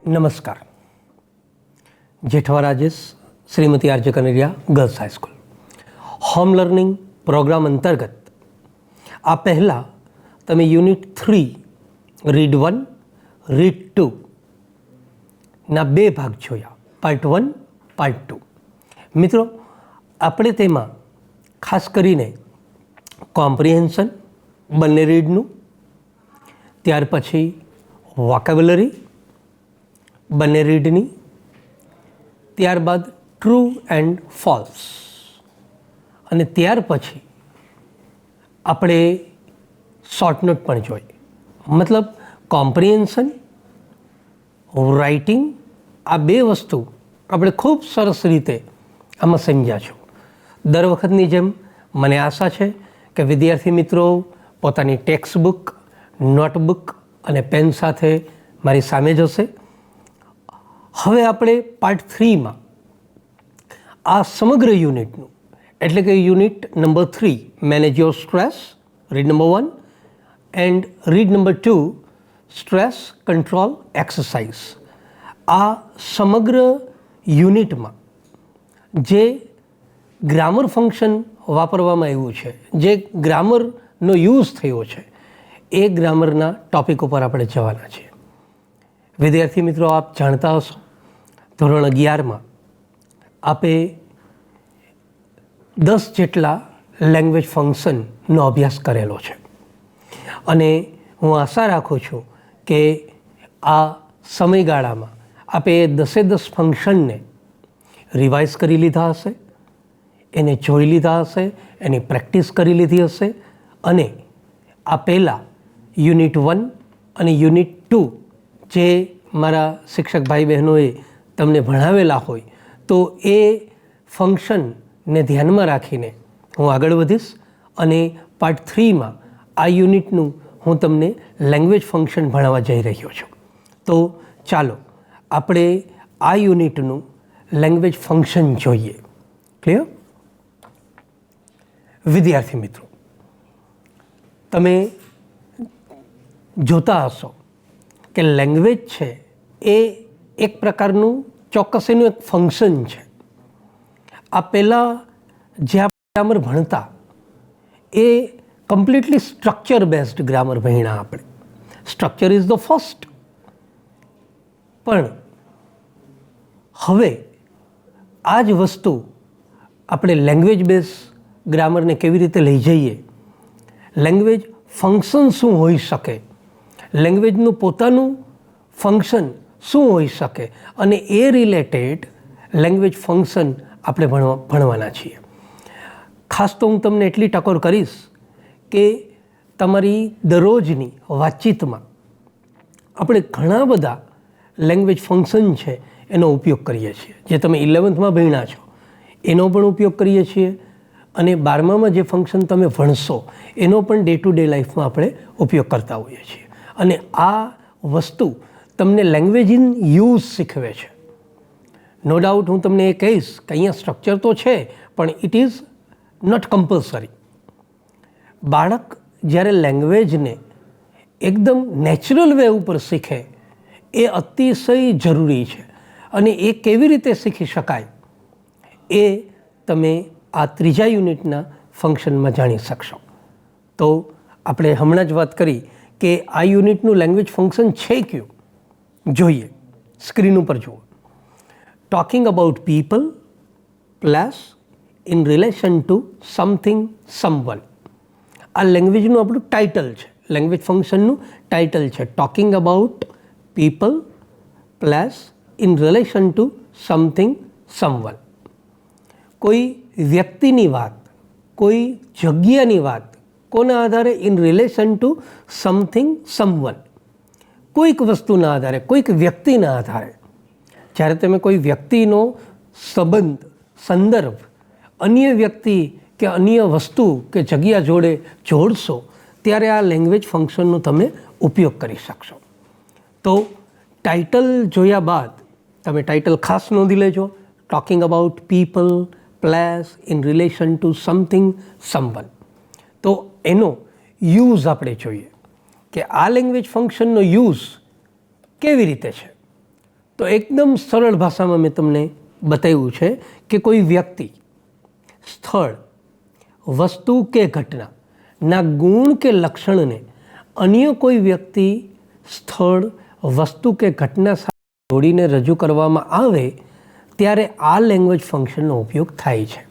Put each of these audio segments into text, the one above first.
નમસ્કાર. Jethwa Rajesh, Shrimati R J Kaneria girls high school home learning programme અંતર્ગત આ પહેલાં તમે યુનિટ 3 રીડ 1 રીડ 2 ના 2 ભાગ જોયા, પાર્ટ 1 પાર્ટ 2. મિત્રો, આપણે તેમાં ખાસ કરીને કોમ્પ્રિહેન્શન બંને રીડનું, ત્યાર પછી વોકેબ્યુલરી બંને રીડની, ત્યારબાદ ટ્રુ એન્ડ ફોલ્સ, અને ત્યાર પછી આપણે શોર્ટ નોટ પણ જોઈ. મતલબ કોમ્પ્રિહેન્શન, રાઇટિંગ, આ 2 વસ્તુ આપણે ખૂબ સરસ રીતે આમાં સમજ્યા છો. દર વખતની જેમ મને આશા છે કે વિદ્યાર્થી મિત્રો પોતાની ટેક્સ્ટ બુક, નોટબુક અને પેન સાથે મારી સામે જ હશે. હવે આપણે પાર્ટ 3માં આ સમગ્ર યુનિટનું, એટલે કે unit number 3 manage your stress, read number 1, and read number 2 stress control exercise, આ સમગ્ર યુનિટમાં જે ગ્રામર ફંક્શન વાપરવામાં આવ્યું છે, જે ગ્રામરનો યુઝ થયો છે, એ ગ્રામરના ટૉપિક ઉપર આપણે જવાના છીએ. વિદ્યાર્થી મિત્રો, આપ જાણતા હશો ધોરણ 11માં આપે 10 જેટલા લેંગ્વેજ ફંક્શનનો અભ્યાસ કરેલો છે, અને હું આશા રાખું છું કે આ સમયગાળામાં આપે 10 ફંક્શનને રિવાઇઝ કરી લીધા હશે, એને જોઈ લીધા હશે, એની પ્રેક્ટિસ કરી લીધી હશે, અને આ પહેલાં યુનિટ 1 અને યુનિટ 2 જે મારા શિક્ષક ભાઈ બહેનોએ તમને ભણાવેલા હોય તો એ ફંક્શનને ધ્યાનમાં રાખીને હું આગળ વધીશ, અને પાર્ટ 3માં આ યુનિટનું હું તમને લેંગ્વેજ ફંક્શન ભણાવવા જઈ રહ્યો છું. તો ચાલો આપણે આ યુનિટનું લેંગ્વેજ ફંક્શન જોઈએ. ક્લિયર? વિદ્યાર્થી મિત્રો, તમે જોતા હશો કે લેંગ્વેજ છે એ એક પ્રકારનું ચોક્કસ એનું એક ફંક્શન છે. આ પહેલાં જે આપણે ગ્રામર ભણતા એ કમ્પ્લીટલી સ્ટ્રક્ચર બેઝડ ગ્રામર ભણ્યા આપણે. Structure is the first. પણ હવે આ જ વસ્તુ આપણે લેંગ્વેજ બેઝ ગ્રામરને કેવી રીતે લઈ જઈએ, લેંગ્વેજ ફંક્શન શું હોઈ શકે, લેંગ્વેજનું પોતાનું ફંક્શન શું હોઈ શકે, અને એ રિલેટેડ લેંગ્વેજ ફંક્શન આપણે ભણવાના છીએ. ખાસ તો હું તમને એટલી ટકોર કરીશ કે તમારી દરરોજની વાતચીતમાં આપણે ઘણા બધા લેંગ્વેજ ફંક્શન છે એનો ઉપયોગ કરીએ છીએ. જે તમે 11થમાં ભણ્યા છો એનો પણ ઉપયોગ કરીએ છીએ, અને 12મામાં જે ફંક્શન તમે ભણશો એનો પણ ડે ટુ ડે લાઈફમાં આપણે ઉપયોગ કરતા હોઈએ છીએ. અને આ વસ્તુ તમને લેંગ્વેજ ઇન યુઝ શીખવે છે. નો ડાઉટ હું તમને એ કહીશ કે અહીંયા સ્ટ્રક્ચર તો છે, પણ ઇટ ઇઝ નોટ કમ્પલસરી. બાળક જ્યારે લેંગ્વેજને એકદમ નેચરલ વે ઉપર શીખે એ અતિશય જરૂરી છે, અને એ કેવી રીતે શીખી શકાય એ તમે આ 3જા યુનિટના ફંક્શનમાં જાણી શકશો. તો આપણે હમણાં જ વાત કરી કે આ યુનિટનું લેંગ્વેજ ફંક્શન છે કયું, જોઈએ. સ્ક્રીન ઉપર જુઓ. Talking about people plus in relation to something someone. આ લેંગ્વેજનું આપણું ટાઇટલ છે, લેંગ્વેજ ફંક્શનનું ટાઇટલ છે. Talking about people plus in relation to something someone. કોઈ વ્યક્તિની વાત, કોઈ જગ્યાની વાત કોના આધારે? In relation to something someone. કોઈક વસ્તુના આધારે, કોઈક વ્યક્તિના આધારે. જ્યારે તમે કોઈ વ્યક્તિનો સંબંધ, સંદર્ભ અન્ય વ્યક્તિ કે અન્ય વસ્તુ કે જગ્યા જોડે જોડશો ત્યારે આ લેંગ્વેજ ફંક્શનનો તમે ઉપયોગ કરી શકશો. તો ટાઇટલ જોયા બાદ તમે ટાઇટલ ખાસ નોંધી લેજો. Talking about people plus in relation to something someone. તો એનો યુઝ આપણે જોઈએ કે આ લેંગ્વેજ ફંક્શનનો યુઝ કેવી રીતે છે. તો એકદમ સરળ ભાષામાં મેં તમને બતાવ્યું છે કે કોઈ વ્યક્તિ, સ્થળ, વસ્તુ કે ઘટનાના ગુણ કે લક્ષણને અન્ય કોઈ વ્યક્તિ, સ્થળ, વસ્તુ કે ઘટના સાથે જોડીને રજૂ કરવામાં આવે ત્યારે આ લેંગ્વેજ ફંક્શનનો ઉપયોગ થાય છે.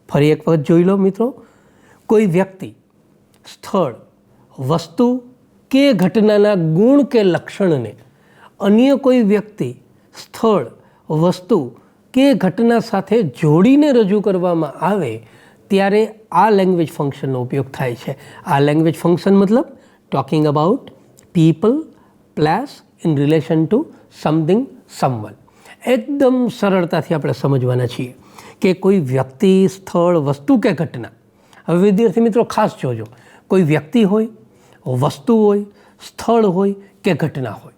ફરી એક વખત જોઈ લો મિત્રો. કોઈ વ્યક્તિ, સ્થળ, વસ્તુ કે ઘટનાના ગુણ કે લક્ષણને અન્ય કોઈ વ્યક્તિ, સ્થળ, વસ્તુ કે ઘટના સાથે જોડીને રજૂ કરવામાં આવે ત્યારે આ લેંગ્વેજ ફંક્શનનો ઉપયોગ થાય છે. આ લેંગ્વેજ ફંક્શન મતલબ talking about people plus in relation to something, someone. એકદમ સરળતાથી આપણે સમજવાના છીએ કે કોઈ વ્યક્તિ, સ્થળ, વસ્તુ કે ઘટના. હવે વિદ્યાર્થી મિત્રો ખાસ જોજો, કોઈ વ્યક્તિ હોય, વસ્તુ હોય, સ્થળ હોય કે ઘટના હોય,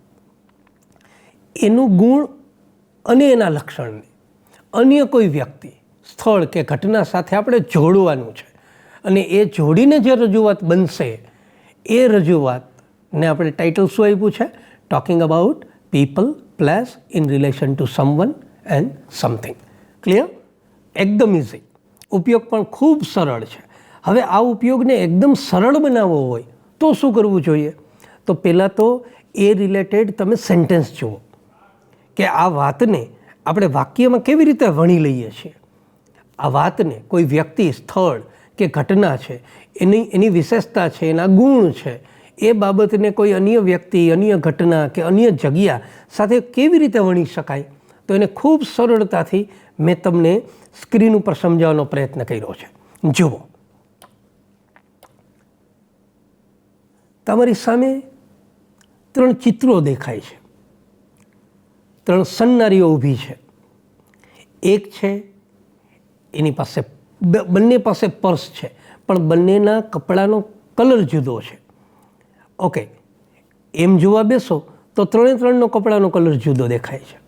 એનું ગુણ અને એના લક્ષણને અન્ય કોઈ વ્યક્તિ, સ્થળ કે ઘટના સાથે આપણે જોડવાનું છે. અને એ જોડીને જે રજૂઆત બનશે એ રજૂઆતને આપણે ટાઇટલ શું આપ્યું છે? Talking about people plus in relation two someone and something. Clear? એકદમ ઇઝી. ઉપયોગ પણ ખૂબ સરળ છે. હવે આ ઉપયોગને એકદમ સરળ બનાવવો હોય તો શું કરવું જોઈએ? તો પહેલાં તો એ રિલેટેડ તમે સેન્ટેન્સ જુઓ કે આ વાતને આપણે વાક્યમાં કેવી રીતે વણી લઈએ છીએ. આ વાતને કોઈ વ્યક્તિ, સ્થળ કે ઘટના છે, એની વિશેષતા છે, એના ગુણ છે, એ બાબતને કોઈ અન્ય વ્યક્તિ, અન્ય ઘટના કે અન્ય જગ્યા સાથે કેવી રીતે વણી શકાય? તો એને ખૂબ સરળતાથી મેં તમને સ્ક્રીન ઉપર સમજાવવાનો પ્રયત્ન કર્યો છે. જુઓ, તમારી સામે 3 ચિત્રો દેખાય છે. 3 સન્નારીઓ ઊભી છે. એક છે એની પાસે, બંને પાસે પર્સ છે, પણ બંનેના કપડાનો કલર જુદો છે. ઓકે, એમ જોવા બેસો તો 3નો કપડાનો કલર જુદો દેખાય છે.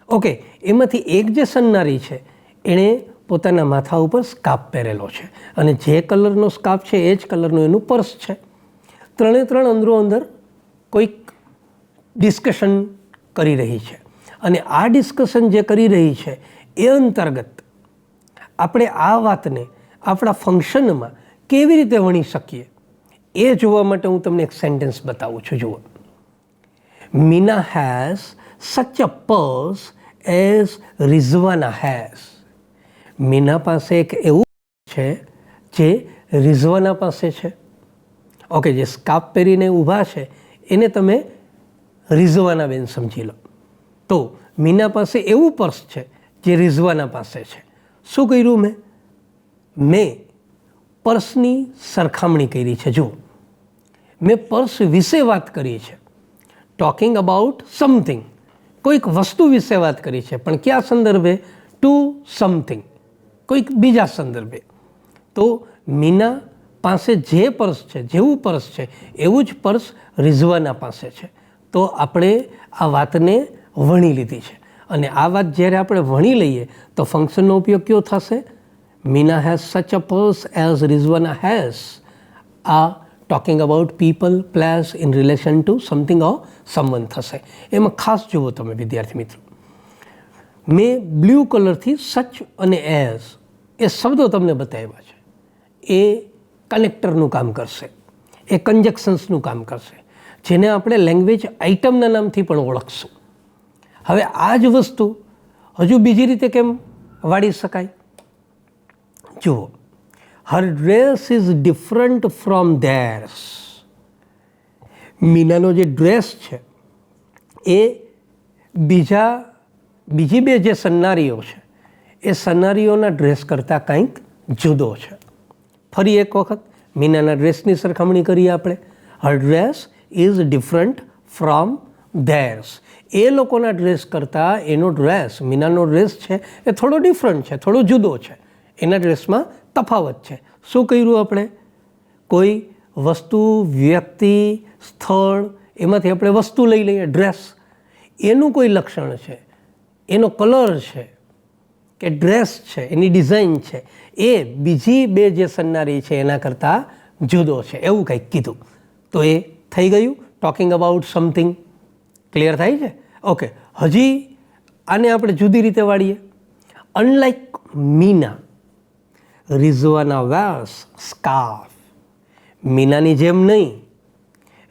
ઓકે, એમાંથી એક જે સન્નારી છે એણે પોતાના માથા ઉપર સ્કાર્ફ પહેરેલો છે અને જે કલરનો સ્કાર્ફ છે એ જ કલરનું એનું પર્સ છે. 3 અંદરો અંદર કોઈક ડિસ્કશન કરી રહી છે અને આ ડિસ્કશન જે કરી રહી છે એ અંતર્ગત આપણે આ વાતને આપણા ફંક્શનમાં કેવી રીતે વણી શકીએ એ જોવા માટે હું તમને એક સેન્ટેન્સ બતાવું છું. જુઓ, Meena has such a purse as Rizwana has. Meena પાસે એક એવું છે જે રિઝવાના પાસે છે. ઓકે, જે સ્કાર્ફ પહેરીને ઊભા છે એને તમે રિઝવાના બેન સમજી લો. તો મીના પાસે એવું પર્સ છે જે રિઝવાના પાસે છે. શું કર્યું મેં પર્સની સરખામણી કરી છે. જુઓ, મેં પર્સ વિશે વાત કરી છે, ટોકિંગ અબાઉટ સમથિંગ, કોઈક વસ્તુ વિશે વાત કરી છે, પણ કયા સંદર્ભે? ટુ સમથિંગ, કોઈક બીજા સંદર્ભે. તો મીના પાસે જે પર્સ છે, જેવું પર્સ છે એવું જ પર્સ રિઝવાના પાસે છે. તો આપણે આ વાતને વણી લીધી છે અને આ વાત જ્યારે આપણે વણી લઈએ તો ફંક્શનનો ઉપયોગ કયો થશે? Meena has such a purse as Rizwana has. આ talking about people plus in relation to something or someone થશે. એમાં ખાસ જુઓ તમે વિદ્યાર્થી મિત્રો, મેં બ્લુ કલરથી સચ અને એઝ એ શબ્દો તમને બતાવ્યા છે. એ કનેક્ટરનું કામ કરશે, એ કન્જક્શન્સનું કામ કરશે, જેને આપણે લેંગ્વેજ આઇટમના નામથી પણ ઓળખશું. હવે આ જ વસ્તુ હજુ બીજી રીતે કેમ વાળી શકાય? જુઓ, her dress is different from theirs. મીનાનો જે ડ્રેસ છે એ બીજી બે જે સન્નારીઓ છે એ સન્નારીઓના ડ્રેસ કરતાં કંઈક જુદો છે. ફરી એક વખત મીનાના ડ્રેસની સરખામણી કરીએ આપણે. Her dress is different from theirs. એ લોકોના ડ્રેસ કરતાં એનો ડ્રેસ, મીનાનો ડ્રેસ છે એ થોડો ડિફરન્ટ છે, થોડો જુદો છે. એના ડ્રેસમાં તફાવત છે. શું કર્યું આપણે? કોઈ વસ્તુ, વ્યક્તિ, સ્થળ, એમાંથી આપણે વસ્તુ લઈ લઈએ, ડ્રેસ. એનું કોઈ લક્ષણ છે, એનો કલર છે કે ડ્રેસ છે, એની ડિઝાઇન છે, એ બીજી બે જે સન્નારી છે એના કરતાં જુદો છે, એવું કંઈક કીધું. તો એ થઈ ગયું ટોકિંગ અબાઉટ સમથિંગ. ક્લિયર થાય છે? ઓકે, હજી આને આપણે જુદી રીતે વાળીએ. Unlike Meena, Rizwana wears scarf. મીનાની જેમ નહીં,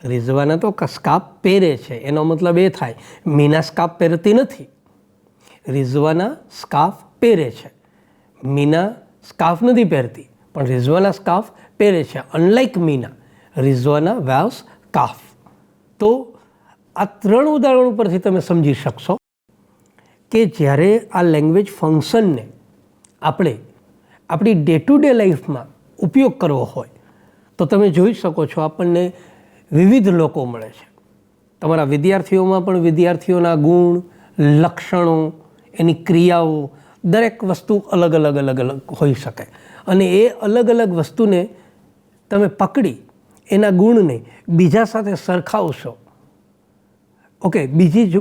રિઝવાના તો સ્કાર્ફ પહેરે છે, એનો મતલબ એ થાય મીના સ્કાર્ફ પહેરતી નથી. રિઝવાના સ્કાર્ફ પહેરે છે, મીના સ્કાર્ફ નથી પહેરતી, પણ રિઝવાના સ્કાર્ફ પહેરે છે. Unlike Meena, Rizwana wears scarf. તો આ 3 ઉદાહરણો પરથી તમે સમજી શકશો કે જ્યારે આ લેંગ્વેજ ફંક્શનને આપણે આપણી ડે ટુ ડે લાઈફમાં ઉપયોગ કરવો હોય તો તમે જોઈ શકો છો આપણને વિવિધ લોકો મળે છે. તમારા વિદ્યાર્થીઓમાં પણ વિદ્યાર્થીઓના ગુણ, લક્ષણો, એની ક્રિયાઓ, દરેક વસ્તુ અલગ અલગ અલગ અલગ હોઈ શકે. અને એ અલગ અલગ વસ્તુને તમે પકડી એના ગુણને બીજા સાથે સરખાવશો, ઓકે,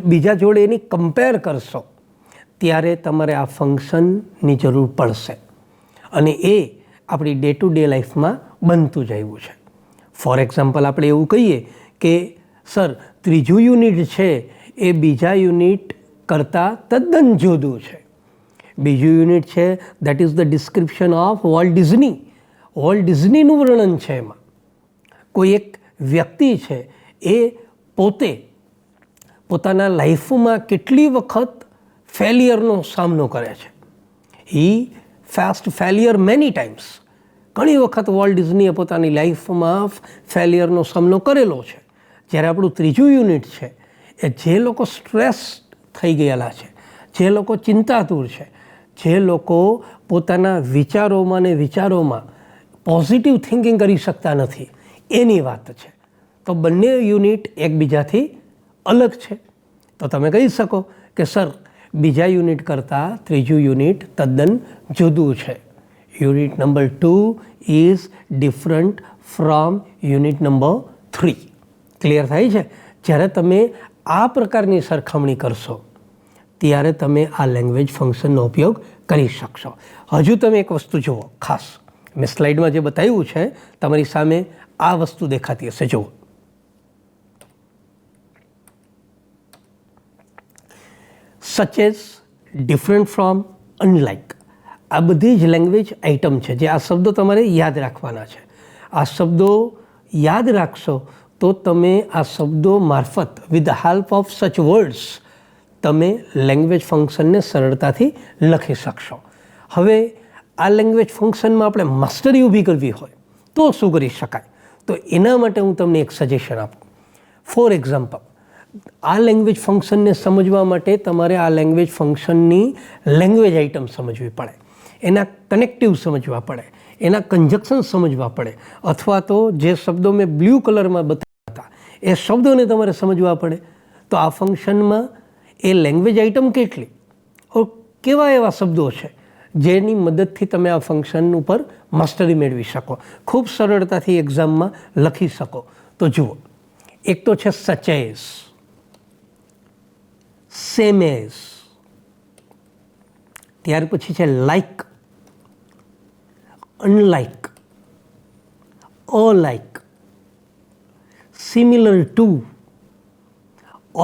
બીજા જોડે એની કમ્પેર કરશો, ત્યારે તમારે આ ફંક્શનની જરૂર પડશે. અને એ આપણી ડે ટુ ડે લાઈફમાં બનતું જ આવ્યું છે. ફોર એક્ઝામ્પલ આપણે એવું કહીએ કે સર 3જું યુનિટ છે એ બીજા યુનિટ કરતાં તદ્દન જુદું છે. બીજું યુનિટ છે that is the description of Walt Disney. Walt ડિઝનીનું વર્ણન છે. એમાં કોઈ એક વ્યક્તિ છે એ પોતે પોતાના લાઈફમાં કેટલી વખત ફેલિયરનો સામનો કરે છે. હી ફેસ્ટ ફેલિયર મેની ટાઈમ્સ. ઘણી વખત વોલ્ટ ડિઝનીએ પોતાની લાઈફમાં ફેલિયરનો સામનો કરેલો છે. જ્યારે આપણું 3જું યુનિટ છે એ જે લોકો સ્ટ્રેસ થઈ ગયેલા છે, જે લોકો ચિંતાતુર છે, જે લોકો પોતાના વિચારોમાં પોઝિટિવ થિંકિંગ કરી શકતા નથી, એની વાત છે. તો બંને યુનિટ એકબીજાથી અલગ છે. તો તમે કહી શકો કે સર બીજા યુનિટ કરતાં 3જું યુનિટ તદ્દન જુદું છે. Unit number 2 is different from unit number 3. Clear થાય છે? જ્યારે તમે આ પ્રકારની સરખામણી કરશો ત્યારે તમે આ લેંગ્વેજ ફંક્શનનો ઉપયોગ કરી શકશો. હજુ તમે એક વસ્તુ જુઓ ખાસ, મેં સ્લાઇડમાં જે બતાવ્યું છે તમારી સામે આ વસ્તુ દેખાતી હશે, જુઓ. Such as, different from, unlike. આ બધી જ લેંગ્વેજ આઇટમ છે જે આ શબ્દો તમારે યાદ રાખવાના છે. આ શબ્દો યાદ રાખશો તો તમે આ શબ્દો મારફત વિથ ધ હેલ્પ ઓફ સચ વર્ડ્સ તમે લેંગ્વેજ ફંક્શનને સરળતાથી લખી શકશો. હવે આ લેંગ્વેજ ફંક્શનમાં આપણે માસ્ટરી ઊભી કરવી હોય તો શું કરી શકાય? તો એના માટે હું તમને એક સજેશન આપું. ફોર એક્ઝામ્પલ, આ લેંગ્વેજ ફંક્શનને સમજવા માટે તમારે આ લેંગ્વેજ ફંક્શનની લેંગ્વેજ આઇટમ સમજવી પડે, એના કનેક્ટિવ સમજવા પડે, એના કન્જક્શન સમજવા પડે, અથવા તો જે શબ્દો મેં બ્લુ કલરમાં બતાવ્યા હતા એ શબ્દોને તમારે સમજવા પડે. તો આ ફંક્શનમાં એ લેંગ્વેજ આઇટમ કેટલી, કેવા એવા શબ્દો છે જેની મદદથી તમે આ ફંક્શન ઉપર માસ્ટરી મેળવી શકો, ખૂબ સરળતાથી એક્ઝામમાં લખી શકો. તો જુઓ, એક તો છે સચ એઝ, સેમ એઝ, ત્યાર પછી છે like, unlike, alike, similar to,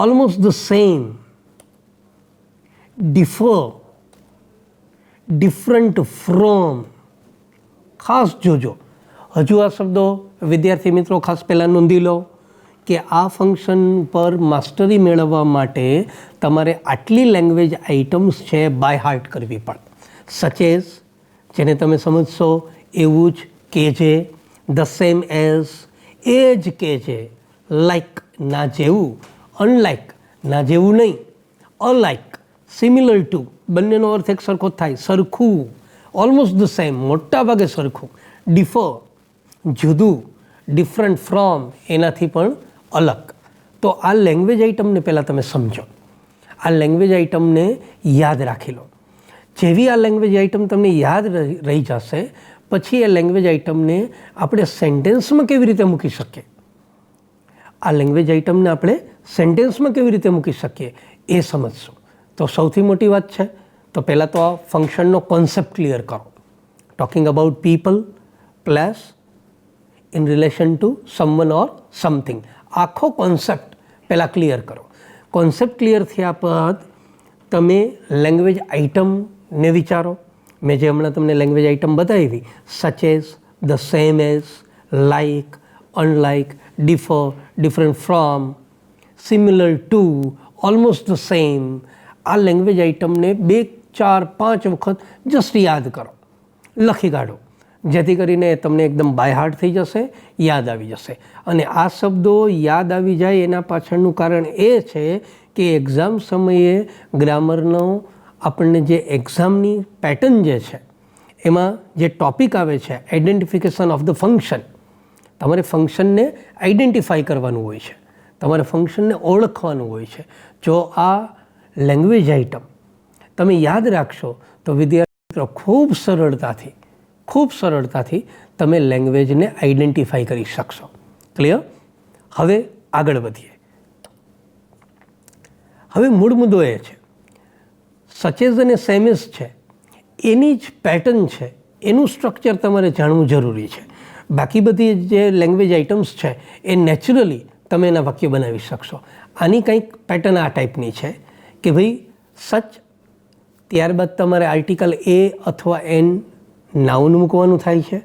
almost the same, differ, different from. ખાસ જોજો, હજુ આ શબ્દો વિદ્યાર્થી મિત્રો ખાસ પહેલાં નોંધી લો કે આ ફંક્શન પર માસ્ટરી મેળવવા માટે તમારે આટલી લેંગ્વેજ આઇટમ્સ છે બાય હાર્ટ કરવી પડે. સચ એઝ, જેને તમે સમજશો એવું જ કહેજે, ધ સેમ એઝ, એ જ કહેજે, લાઇક, ના જેવું, અનલાઇક, ના જેવું નહીં, અલાઇક, સિમિલર ટુ, બંનેનો અર્થ એક સરખો જ થાય, સરખું, ઓલમોસ્ટ ધ સેમ, મોટા ભાગે સરખું, ડિફર, જુદું, ડિફરન્ટ ફ્રોમ, એનાથી પણ અલગ. તો આ લેંગ્વેજ આઇટમને પહેલાં તમે સમજો, આ લેંગ્વેજ આઇટમને યાદ રાખી લો. જેવી આ લેંગ્વેજ આઇટમ તમને યાદ રહી જશે પછી એ લેંગ્વેજ આઇટમને આપણે સેન્ટેન્સમાં કેવી રીતે મૂકી શકીએ, આ લેંગ્વેજ આઇટમને આપણે સેન્ટેન્સમાં કેવી રીતે મૂકી શકીએ એ સમજશું. તો સૌથી મોટી વાત છે તો પહેલાં તો આ ફંક્શનનો કોન્સેપ્ટ ક્લિયર કરો. Talking about people plus in relation two someone or something, આખો કોન્સેપ્ટ પહેલાં ક્લિયર કરો. કોન્સેપ્ટ ક્લિયર થયા બાદ તમે લેંગ્વેજ આઇટમને વિચારો. મેં જે હમણાં તમને લેંગ્વેજ આઇટમ બતાવી, such as, the same as, like, unlike, differ, different from, similar to, almost the same. આ લેંગ્વેજ આઇટમને 2, 4, 5 વખત જસ્ટ યાદ કરો, લખી કાઢો, જેથી કરીને તમને એકદમ બાય હાર્ટ થઈ જશે, યાદ આવી જશે. અને આ શબ્દો યાદ આવી જાય એના પાછળનું કારણ એ છે કે એક્ઝામ સમયે ગ્રામરનો આપણને જે એક્ઝામની પેટર્ન જે છે એમાં જે ટૉપિક આવે છે આઈડેન્ટિફિકેશન ઓફ ધ ફંક્શન, તમારે ફંક્શનને આઈડેન્ટિફાઈ કરવાનું હોય છે, તમારે ફંક્શનને ઓળખવાનું હોય છે. જો આ લેંગ્વેજ આઇટમ તમે યાદ રાખશો તો વિદ્યાર્થી મિત્રો ખૂબ સરળતાથી તમે લેંગ્વેજને આઈડેન્ટિફાઈ કરી શકશો. ક્લિયર? હવે આગળ વધીએ. હવે મૂળ મુદ્દો એ છે, સચેઝ અને સેમેઝ છે એની જ પેટર્ન છે, એનું સ્ટ્રક્ચર તમારે જાણવું જરૂરી છે. બાકી બધી જે લેંગ્વેજ આઇટમ્સ છે એ નેચરલી તમે એના વાક્ય બનાવી શકશો. આની કંઈક પેટર્ન આ ટાઈપની છે કે ભાઈ સચ, ત્યારબાદ તમારે આર્ટિકલ એ અથવા એન નાઉન મૂકવાનું થાય છે.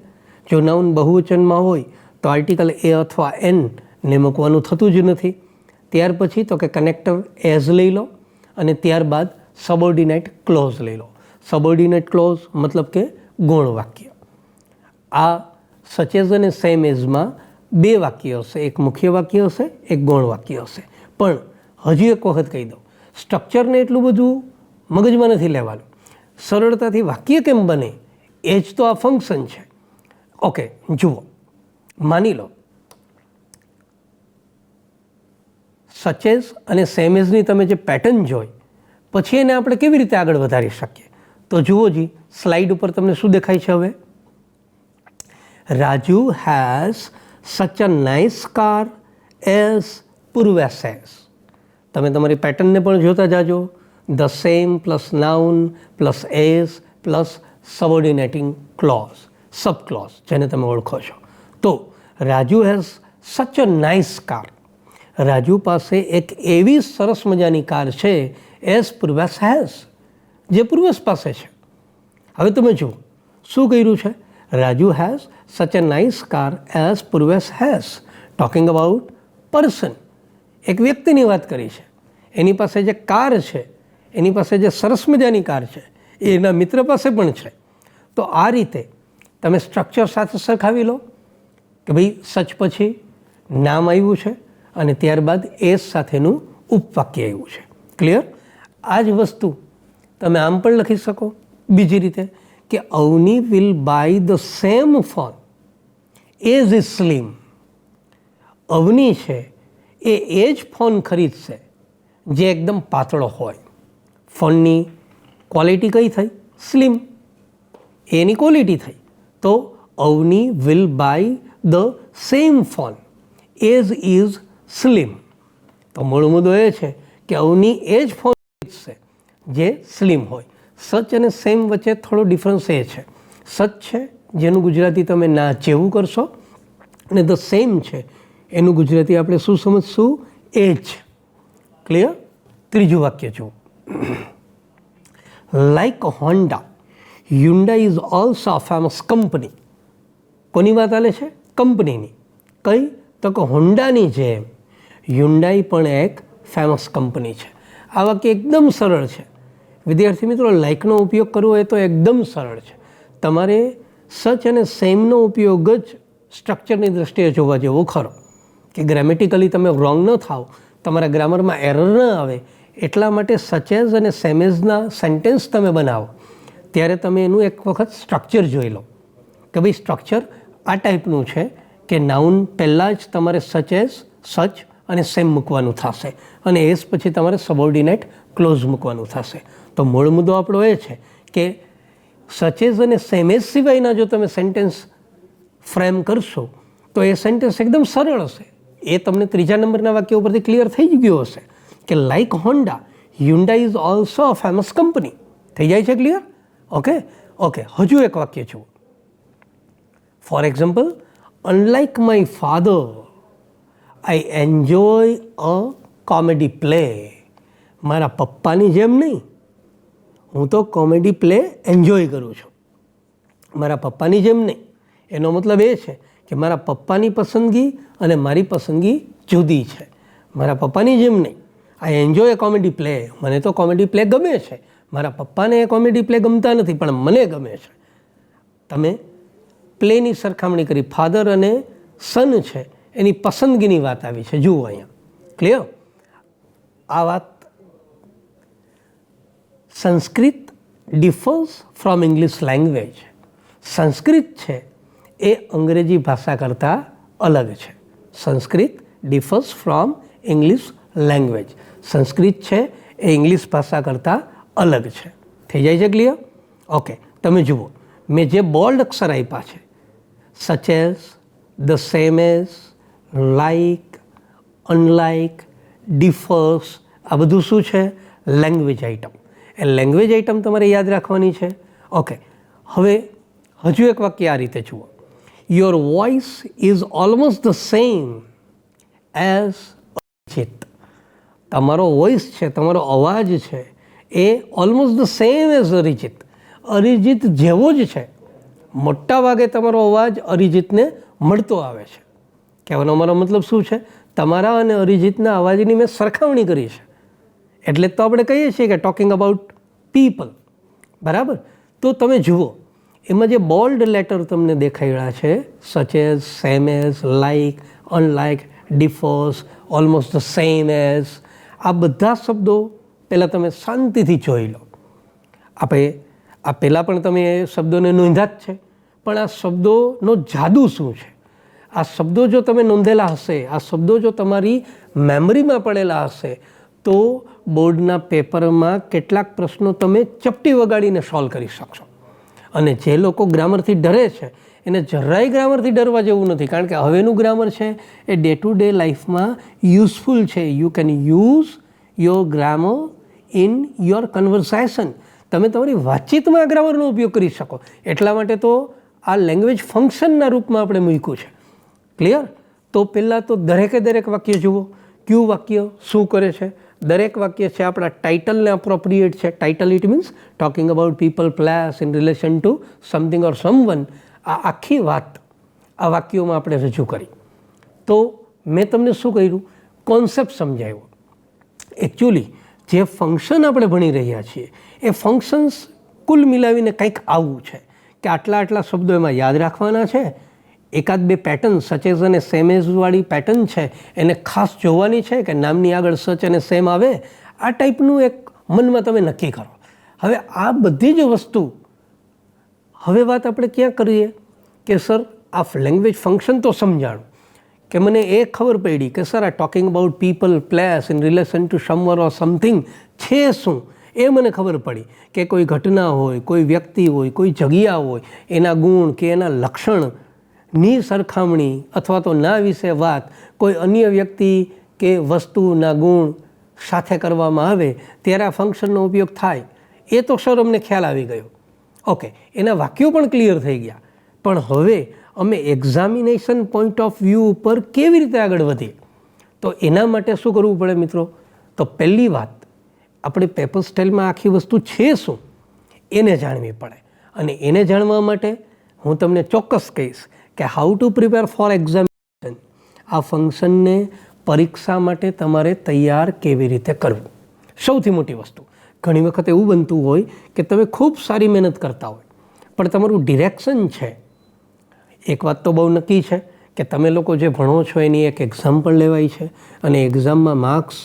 જો નાઉન બહુવચનમાં હોય તો આર્ટિકલ એ અથવા એન ને મૂકવાનું થતું જ નથી. ત્યાર પછી તો કે કનેક્ટર એઝ લઈ લો અને ત્યારબાદ સબઓર્ડિનેટ ક્લોઝ લઈ લો. સબઓર્ડિનેટ ક્લોઝ મતલબ કે ગૌણ વાક્ય. આ સચેઝ અને સેમ એઝમાં 2 વાક્ય હશે, એક મુખ્ય વાક્ય હશે, એક ગૌણ વાક્ય હશે. પણ હજી એક વખત કહી દઉં, સ્ટ્રક્ચરને એટલું બધું મગજમાં નથી લેવાનું. સરળતાથી વાક્ય કેમ બને એ જ તો આ ફંક્શન છે. ઓકે, જુઓ, માની લો સચેઝ અને સેમેઝની તમે જે પેટર્ન જોઈ પછી એને આપણે કેવી રીતે આગળ વધારી શકીએ? તો જુઓ જી, સ્લાઇડ ઉપર તમને શું દેખાય છે હવે? Raju has such a nice car as Purvesh has. તમે તમારી પેટર્નને પણ જોતા જાજો. The same plus noun plus as plus subordinating clause, sub clause, જેને તમે ઓળખો છો. તો Raju has such a nice car. Raju પાસે એક એવી સરસ મજાની કાર છે એઝ પૂર્વેશ હેઝ, જે પૂર્વેશ પાસે છે. હવે તમે જુઓ શું કર્યું છે? Raju has such a nice car as Purvesh has, talking about person. એક વ્યક્તિની વાત કરી છે. એની પાસે જે કાર છે, એની પાસે જે સરસ મજાની કાર છે એ એના મિત્ર પાસે પણ છે. તો આ રીતે તમે સ્ટ્રક્ચર સાથે સરખાવી લો કે ભાઈ સચ પછી નામ આવ્યું છે અને ત્યારબાદ એસ સાથેનું ઉપવાક્ય આવ્યું છે. ક્લિયર? આ જ વસ્તુ તમે આમ પણ લખી શકો બીજી રીતે કે Avani will buy the same phone as is slim. Avani છે એ જ ફોન ખરીદશે જે એકદમ પાતળો હોય. ફોનની ક્વોલિટી કઈ થઈ? સ્લિમ. એની ક્વોલિટી થઈ. તો Avani will buy the same phone as is slim. તો મૂળ મુદ્દો એ છે કે અવની એ જ ફોન ખરીદશે જે સ્લિમ હોય. સચ અને સેમ વચ્ચે થોડો ડિફરન્સ એ છે, સચ છે જેનું ગુજરાતી તમે ના જેવું કરશો અને ધ સેમ છે એનું ગુજરાતી આપણે શું સમજશું? એ જ. ક્લિયર? ત્રીજું વાક્ય જુઓ. Like Honda, Hyundai is also a famous company. કોની વાત ચાલે છે? કંપનીની. કઈ? તો કે હોન્ડાની જેમ હ્યુન્ડાઈ પણ એક ફેમસ કંપની છે. આ વાક્ય એકદમ સરળ છે. વિદ્યાર્થી મિત્રો, લાઇકનો ઉપયોગ કરવો એ તો એકદમ સરળ છે. તમારે સચ અને સેમનો ઉપયોગ જ સ્ટ્રક્ચરની દ્રષ્ટિએ જોવા જેવો ખરો કે ગ્રામેટિકલી તમે રોંગ ન થાવ, તમારા ગ્રામરમાં એરર ન આવે. એટલા માટે સચેઝ અને સેમેઝના સેન્ટેન્સ તમે બનાવો ત્યારે તમે એનું એક વખત સ્ટ્રક્ચર જોઈ લો કે ભાઈ સ્ટ્રક્ચર આ ટાઈપનું છે કે નાઉન પહેલાં જ તમારે સચેઝ, સચ અને સેમ મૂકવાનું થશે અને એસ પછી તમારે સબઓર્ડિનેટ ક્લોઝ મૂકવાનું થશે. તો મૂળ મુદ્દો આપણો એ છે કે સચેઝ અને સેમેઝ સિવાયના જો તમે સેન્ટેન્સ ફ્રેમ કરશો તો એ સેન્ટેન્સ એકદમ સરળ હશે. એ તમને ત્રીજા નંબરના વાક્ય ઉપરથી ક્લિયર થઈ જ ગયો હશે કે like Honda, Hyundai is also a famous company. થઈ જાય છે ક્લિયર? ઓકે. હજુ એક વાક્ય જુઓ. For example, unlike my father, I enjoy a comedy play. મારા પપ્પાની જેમ નહીં, હું તો કોમેડી પ્લે એન્જોય કરું છું. મારા પપ્પાની જેમ નહીં એનો મતલબ એ છે કે મારા પપ્પાની પસંદગી અને મારી પસંદગી જુદી છે. મારા પપ્પાની જેમ નહીં, આઈ એન્જોય કોમેડી પ્લે, મને તો કોમેડી પ્લે ગમે છે. મારા પપ્પાને એ કોમેડી પ્લે ગમતા નથી પણ મને ગમે છે. તમે પ્લેની સરખામણી કરી, ફાધર અને સન છે એની પસંદગીની વાત આવી છે. જુઓ અહીંયા, ક્લિયર? આ વાત Sanskrit differs from English language. Sanskrit છે એ અંગ્રેજી ભાષા કરતાં અલગ છે. Sanskrit differs from English language. Sanskrit છે એ ઇંગ્લિશ ભાષા કરતાં અલગ છે. થઈ જાય છે ક્લિયર? ઓકે, તમે જુઓ, મેં જે બોલ્ડ અક્ષર આપ્યા છે, such as, the same as, like, unlike, differs, આ બધું શું છે? Language item. એ લેંગ્વેજ આઇટમ તમારે યાદ રાખવાની છે. ઓકે, હવે હજુ એક વાક્ય આ રીતે જુઓ, your voice is almost the same as Arijit. તમારો વોઇસ છે, તમારો અવાજ છે એ almost the same as Arijit. Arijit જેવો જ છે. મોટા ભાગે તમારો અવાજ અરિજિતને મળતો આવે છે. કહેવાનો મારો મતલબ શું છે? તમારા અને અરિજિતના અવાજની મેં સરખામણી કરી છે. એટલે તો આપણે કહીએ છીએ કે ટોકિંગ અબાઉટ પીપલ, બરાબર? તો તમે જુઓ, એમાં જે બોલ્ડ લેટર તમને દેખાયેલા છે, such as, same as, like, unlike, differs, almost the same as, આ બધા શબ્દો પહેલાં તમે શાંતિથી જોઈ લો. આપણે આ પહેલાં પણ તમે એ શબ્દોને નોંધ્યા જ છે, પણ આ શબ્દોનો જાદુ શું છે? આ શબ્દો જો તમે નોંધેલા હશે, આ શબ્દો જો તમારી મેમરીમાં પડેલા હશે, તો બોર્ડના પેપરમાં કેટલાક પ્રશ્નો તમે ચપટી વગાડીને સોલ્વ કરી શકશો. અને જે લોકો ગ્રામરથી ડરે છે એને જરાય ગ્રામરથી ડરવા જેવું નથી, કારણ કે હવેનું ગ્રામર છે એ ડે ટુ ડે લાઈફમાં યુઝફુલ છે. You can use your grammar in your conversation. તમે તમારી વાતચીતમાં આ ગ્રામરનો ઉપયોગ કરી શકો. એટલા માટે તો આ લેંગ્વેજ ફંક્શનના રૂપમાં આપણે મૂક્યું છે. ક્લિયર? તો પહેલાં તો દરેક વાક્ય જુઓ, કયું વાક્ય શું કરે છે. દરેક વાક્ય છે આપણા ટાઇટલને અપ્રોપ્રિએટ છે. Title it means talking about people, place, in relation to something or someone. આ આખી વાત આ વાક્યોમાં આપણે રજૂ કરી. તો મેં તમને શું કર્યું? કોન્સેપ્ટ સમજાવ્યો. એકચ્યુઅલી જે ફંક્શન આપણે ભણી રહ્યા છીએ એ ફંક્શન્સ કુલ મિલાવીને કંઈક આવું છે કે આટલા શબ્દો એમાં યાદ રાખવાના છે. એકાદ બે પેટર્ન, સચ એઝ અને સેમ એઝવાળી પેટર્ન છે એને ખાસ જોવાની છે કે નામની આગળ સચ અને સેમ આવે. આ ટાઈપનું એક મનમાં તમે નક્કી કરો. હવે આ બધી જ વસ્તુ, હવે વાત આપણે ક્યાં કરીએ કે સર આ લેંગ્વેજ ફંક્શન તો સમજાણું, કે મને એ ખબર પડી કે સર આ talking about people, place, in relation two someone or something છે શું, એ મને ખબર પડી કે કોઈ ઘટના હોય, કોઈ વ્યક્તિ હોય, કોઈ જગ્યા હોય, એના ગુણ કે એના લક્ષણની સરખામણી અથવા તો ના વિશે વાત કોઈ અન્ય વ્યક્તિ કે વસ્તુના ગુણ સાથે કરવામાં આવે ત્યારે આ ફંક્શનનો ઉપયોગ થાય. એ તો સર અમને ખ્યાલ આવી ગયો. ઓકે, એના વાક્યો પણ ક્લિયર થઈ ગયા. પણ હવે અમે એક્ઝામિનેશન પોઈન્ટ ઓફ વ્યૂ ઉપર કેવી રીતે આગળ વધીએ? તો એના માટે શું કરવું પડે મિત્રો? તો પહેલી વાત, આપણે પેપર સ્ટાઇલમાં આખી વસ્તુ છે શું એને જાણવી પડે. અને એને જાણવા માટે હું તમને ચોક્કસ કહીશ કે how to prepare four examination. આ ફંક્શનને પરીક્ષા માટે તમારે તૈયાર કેવી રીતે કરવું, સૌથી મોટી વસ્તુ. ઘણી વખત એવું બનતું હોય કે તમે ખૂબ સારી મહેનત કરતા હોય પણ તમારું ડિરેક્શન છે. એક વાત તો બહુ નક્કી છે કે તમે લોકો જે ભણો છો એની એક એક્ઝામ પણ લેવાય છે અને એક્ઝામમાં માર્ક્સ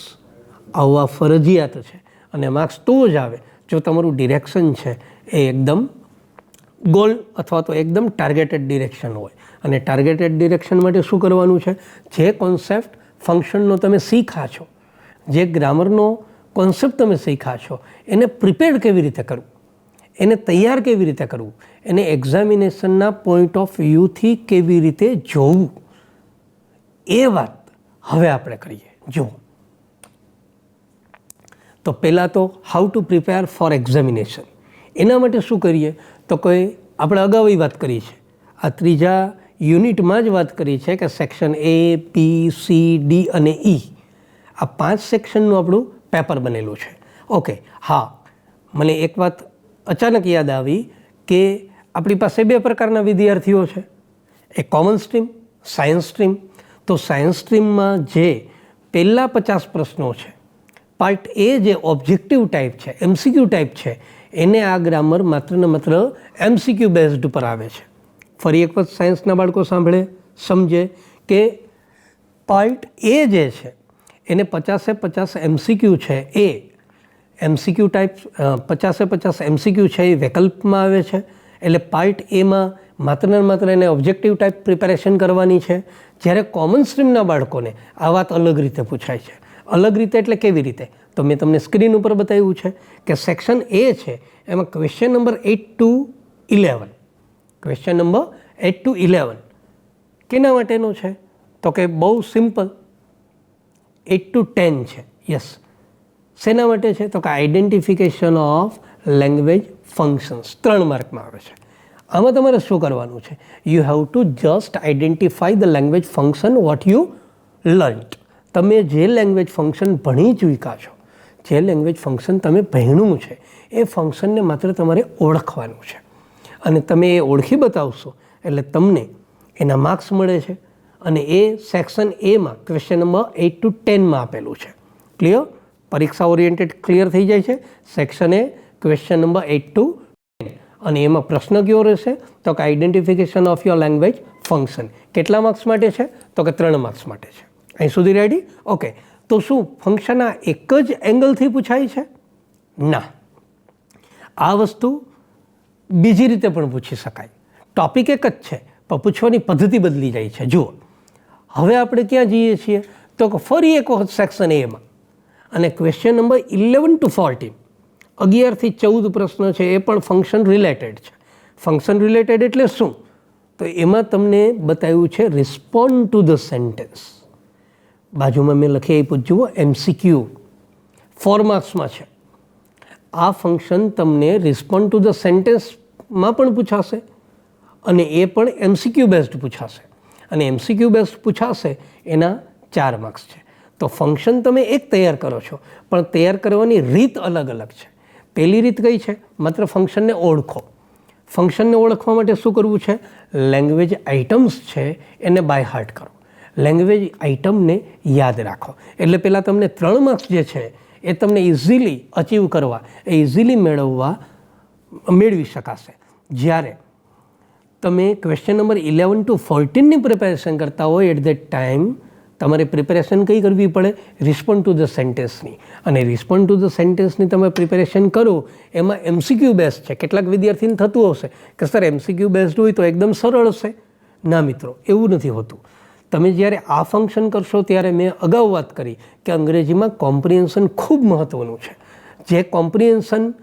આવવા ફરજિયાત છે અને માર્ક્સ તો જ આવે જો તમારું ડિરેક્શન છે એ એકદમ ગોલ અથવા તો એકદમ ટાર્ગેટેડ ડિરેક્શન હોય. અને ટાર્ગેટેડ ડિરેક્શન માટે શું કરવાનું છે? જે કોન્સેપ્ટ ફંક્શનનો તમે શીખા છો, જે ગ્રામરનો કોન્સેપ્ટ તમે શીખા છો, એને પ્રિપેર્ડ કેવી રીતે કરવું, એને તૈયાર કેવી રીતે કરવું, એને એક્ઝામિનેશનના પોઈન્ટ ઓફ વ્યૂથી કેવી રીતે જોવું, એ વાત હવે આપણે કરીએ. જુઓ, તો પહેલાં તો how to prepare four examination. એના માટે શું કરીએ? તો કોઈ આપણે અગાઉ વાત કરી છે, આ ત્રીજા યુનિટમાં જ વાત કરી છે કે section A, P, C, D અને E, આ 5 સેક્શનનું આપણું પેપર બનેલું છે. ઓકે, હા, મને એક વાત અચાનક યાદ આવી કે આપણી પાસે બે પ્રકારના વિદ્યાર્થીઓ છે, એક કોમન સ્ટ્રીમ, સાયન્સ સ્ટ્રીમ. તો સાયન્સ સ્ટ્રીમમાં જે પહેલાં 50 પ્રશ્નો છે, પાર્ટ એ જે ઓબ્જેક્ટિવ ટાઈપ છે, MCQ ટાઈપ છે, એને આ ગ્રામર માત્ર ને માત્ર MCQ બેઝડ પર આવે છે. ફરી એક વખત સાયન્સના બાળકો સાંભળે, સમજે કે પાર્ટ એ જે છે એને 50 MCQ છે, એ MCQ ટાઈપ 50 MCQ છે એ વૈકલ્પમાં આવે છે. એટલે પાર્ટ એમાં માત્ર ને માત્ર એને ઓબ્જેક્ટિવ ટાઈપ પ્રિપેરેશન કરવાની છે. જ્યારે કોમન સ્ટ્રીમના બાળકોને આ વાત અલગ રીતે પૂછાય છે. અલગ રીતે એટલે કેવી રીતે? તો મેં તમને સ્ક્રીન ઉપર બતાવ્યું છે કે સેક્શન એ છે એમાં question number 8 to 11, question number 8 to 11 કેના માટેનો છે? તો કે બહુ સિમ્પલ, 8 to 10 છે. યસ, શેના માટે છે? તો કે આઈડેન્ટિફિકેશન ઓફ લેંગ્વેજ ફંક્શન્સ 3 માર્કમાં આવે છે. આમાં તમારે શું કરવાનું છે? You have two just identify the language function what you learnt. તમે જે લેંગ્વેજ ફંક્શન ભણી ચૂક્યા છો, જે લેંગ્વેજ ફંક્શન તમે ભણ્યું છે, એ ફંક્શનને માત્ર તમારે ઓળખવાનું છે. અને તમે એ ઓળખી બતાવશો એટલે તમને એના માર્ક્સ મળે છે. અને એ સેક્શન એમાં ક્વેશ્ચન નંબર 8 to 10માં આપેલું છે. ક્લિયર? પરીક્ષા ઓરિએન્ટેડ ક્લિયર થઈ જાય છે. Section A question number 8 to 10. અને એમાં પ્રશ્ન કયો રહેશે? તો કે identification of your language function. કેટલા માર્ક્સ માટે છે? તો કે 3 માર્ક્સ માટે છે. અહીં સુધી રેડી? ઓકે, તો શું ફંક્શન આ એક જ એંગલથી પૂછાય છે? ના, આ વસ્તુ બીજી રીતે પણ પૂછી શકાય. ટોપિક એક જ છે પણ પૂછવાની પદ્ધતિ બદલી જાય છે. જુઓ, હવે આપણે ક્યાં જઈએ છીએ? તો કે ફરી એક વખત સેક્શન એમાં અને ક્વેશ્ચન નંબર 11 to 14, 11 થી 14 પ્રશ્ન છે, એ પણ ફંક્શન રિલેટેડ છે. ફંક્શન રિલેટેડ એટલે શું? તો એમાં તમને બતાવ્યું છે રિસ્પોન્ડ ટુ ધ સેન્ટેન્સ. બાજુમાં મેં લખી આપ્યું, જુઓ, MCQ 4 માર્ક્સમાં છે. આ ફંક્શન તમને રિસ્પોન્ડ ટુ ધ સેન્ટેન્સમાં પણ પૂછાશે અને એ પણ MCQ બેઝડ પૂછાશે. અને MCQ બેઝડ પૂછાશે એના 4 માર્ક્સ છે. તો ફંક્શન તમે એક તૈયાર કરો છો, પણ તૈયાર કરવાની રીત અલગ અલગ છે. પહેલી રીત કઈ છે? માત્ર ફંક્શનને ઓળખો. ફંક્શનને ઓળખવા માટે શું કરવું છે? લેંગ્વેજ આઇટમ્સ છે એને બાય હાર્ટ કરો. લેંગ્વેજ આઇટમને યાદ રાખો. એટલે પહેલાં તમને 3 માર્ક્સ જે છે એ તમને ઇઝીલી અચીવ કરવા, એ ઇઝીલી મેળવી શકાશે. જ્યારે તમે ક્વેશ્ચન નંબર 11 to 14ની પ્રિપેરેશન કરતા હોય, એટ ધેટ ટાઈમ તમારે પ્રિપેરેશન કઈ કરવી પડે? રિસ્પોન્ડ ટુ ધ સેન્ટેન્સની. અને રિસ્પોન્ડ ટુ ધ સેન્ટેન્સની તમે પ્રિપેરેશન કરો એમાં MCQ બેઝ છે. કેટલાક વિદ્યાર્થીને થતું હશે કે સર MCQ બેઝડ હોય તો એકદમ સરળ હશે. ના મિત્રો, એવું નથી હોતું. તમે જ્યારે આ ફંક્શન કરશો ત્યારે મેં અગાઉ વાત કરી કે અંગ્રેજીમાં કોમ્પ્રિહેન્શન ખૂબ મહત્ત્વનું છે. જે કોમ્પ્રિહેન્શન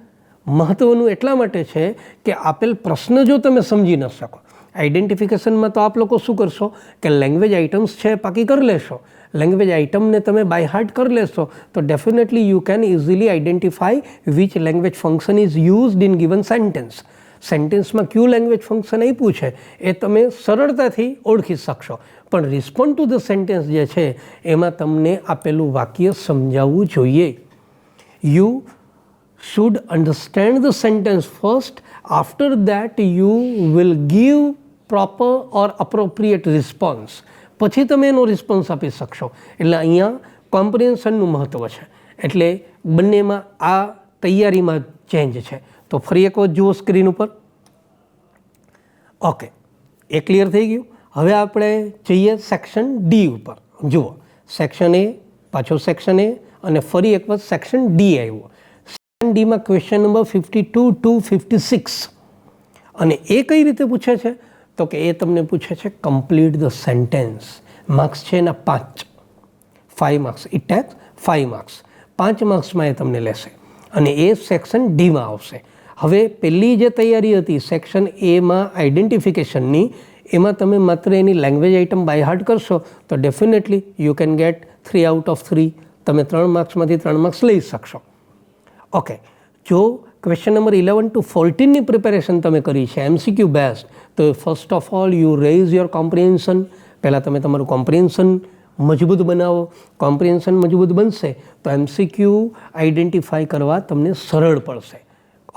મહત્ત્વનું એટલા માટે છે કે આપેલ પ્રશ્ન જો તમે સમજી ન શકો, આઈડેન્ટિફિકેશનમાં તો આપ લોકો શું કરશો કે લેંગ્વેજ આઇટમ્સ છે પાકી કરી લેશો. લેંગ્વેજ આઇટમને તમે બાય હાર્ટ કરી લેશો તો definitely you can easily identify which language function is used in given sentence. સેન્ટેન્સમાં કયું લેંગ્વેજ ફંક્શન આપ્યું છે એ તમે સરળતાથી ઓળખી શકશો. પણ રિસ્પોન્ડ ટુ ધ સેન્ટેન્સ જે છે એમાં તમને આપેલું વાક્ય સમજાવવું જોઈએ. You should understand the sentence first. After that you will give proper or appropriate response. પછી તમે એનો રિસ્પોન્સ આપી શકશો. એટલે અહીંયા કોમ્પ્રિહેન્શનનું મહત્ત્વ છે. એટલે બંનેમાં આ તૈયારીમાં ચેન્જ છે. તો ફરી એક વખત જુઓ સ્ક્રીન ઉપર. ઓકે, એ ક્લિયર થઈ ગયું. હવે આપણે જઈએ સેક્શન ડી ઉપર. જુઓ, સેક્શન એ, પાછો સેક્શન એ અને ફરી એક વખત સેક્શન ડી આવ્યો. ડીમાં ક્વેશ્ચન નંબર 52 to 56 અને એ કઈ રીતે પૂછે છે? તો કે એ તમને પૂછે છે કમ્પ્લીટ ધ સેન્ટેન્સ. માર્ક્સ છે એના 5 માર્ક્સ. It tax 5 marks. 5 માર્ક્સમાં એ તમને લેશે અને એ સેક્શન ડીમાં આવશે. હવે પહેલી જે તૈયારી હતી સેક્શન એમાં આઈડેન્ટિફિકેશનની, એમાં તમે માત્ર એની લેંગ્વેજ આઇટમ બાય હાર્ટ કરશો તો definitely you can get 3 out of 3. તમે 3 માર્ક્સમાંથી 3 માર્ક્સ લઈ શકશો. ઓકે, જો ક્વેશ્ચન નંબર 11 to 14ની પ્રિપેરેશન તમે કરી છે MCQ બેઝડ, તો first of all you raise your comprehension. પહેલાં તમે તમારું કોમ્પ્રિહેન્શન મજબૂત બનાવો, કોમ્પ્રિહેન્શન મજબૂત બનશે તો MCQ આઈડેન્ટિફાઈ કરવા તમને સરળ પડશે.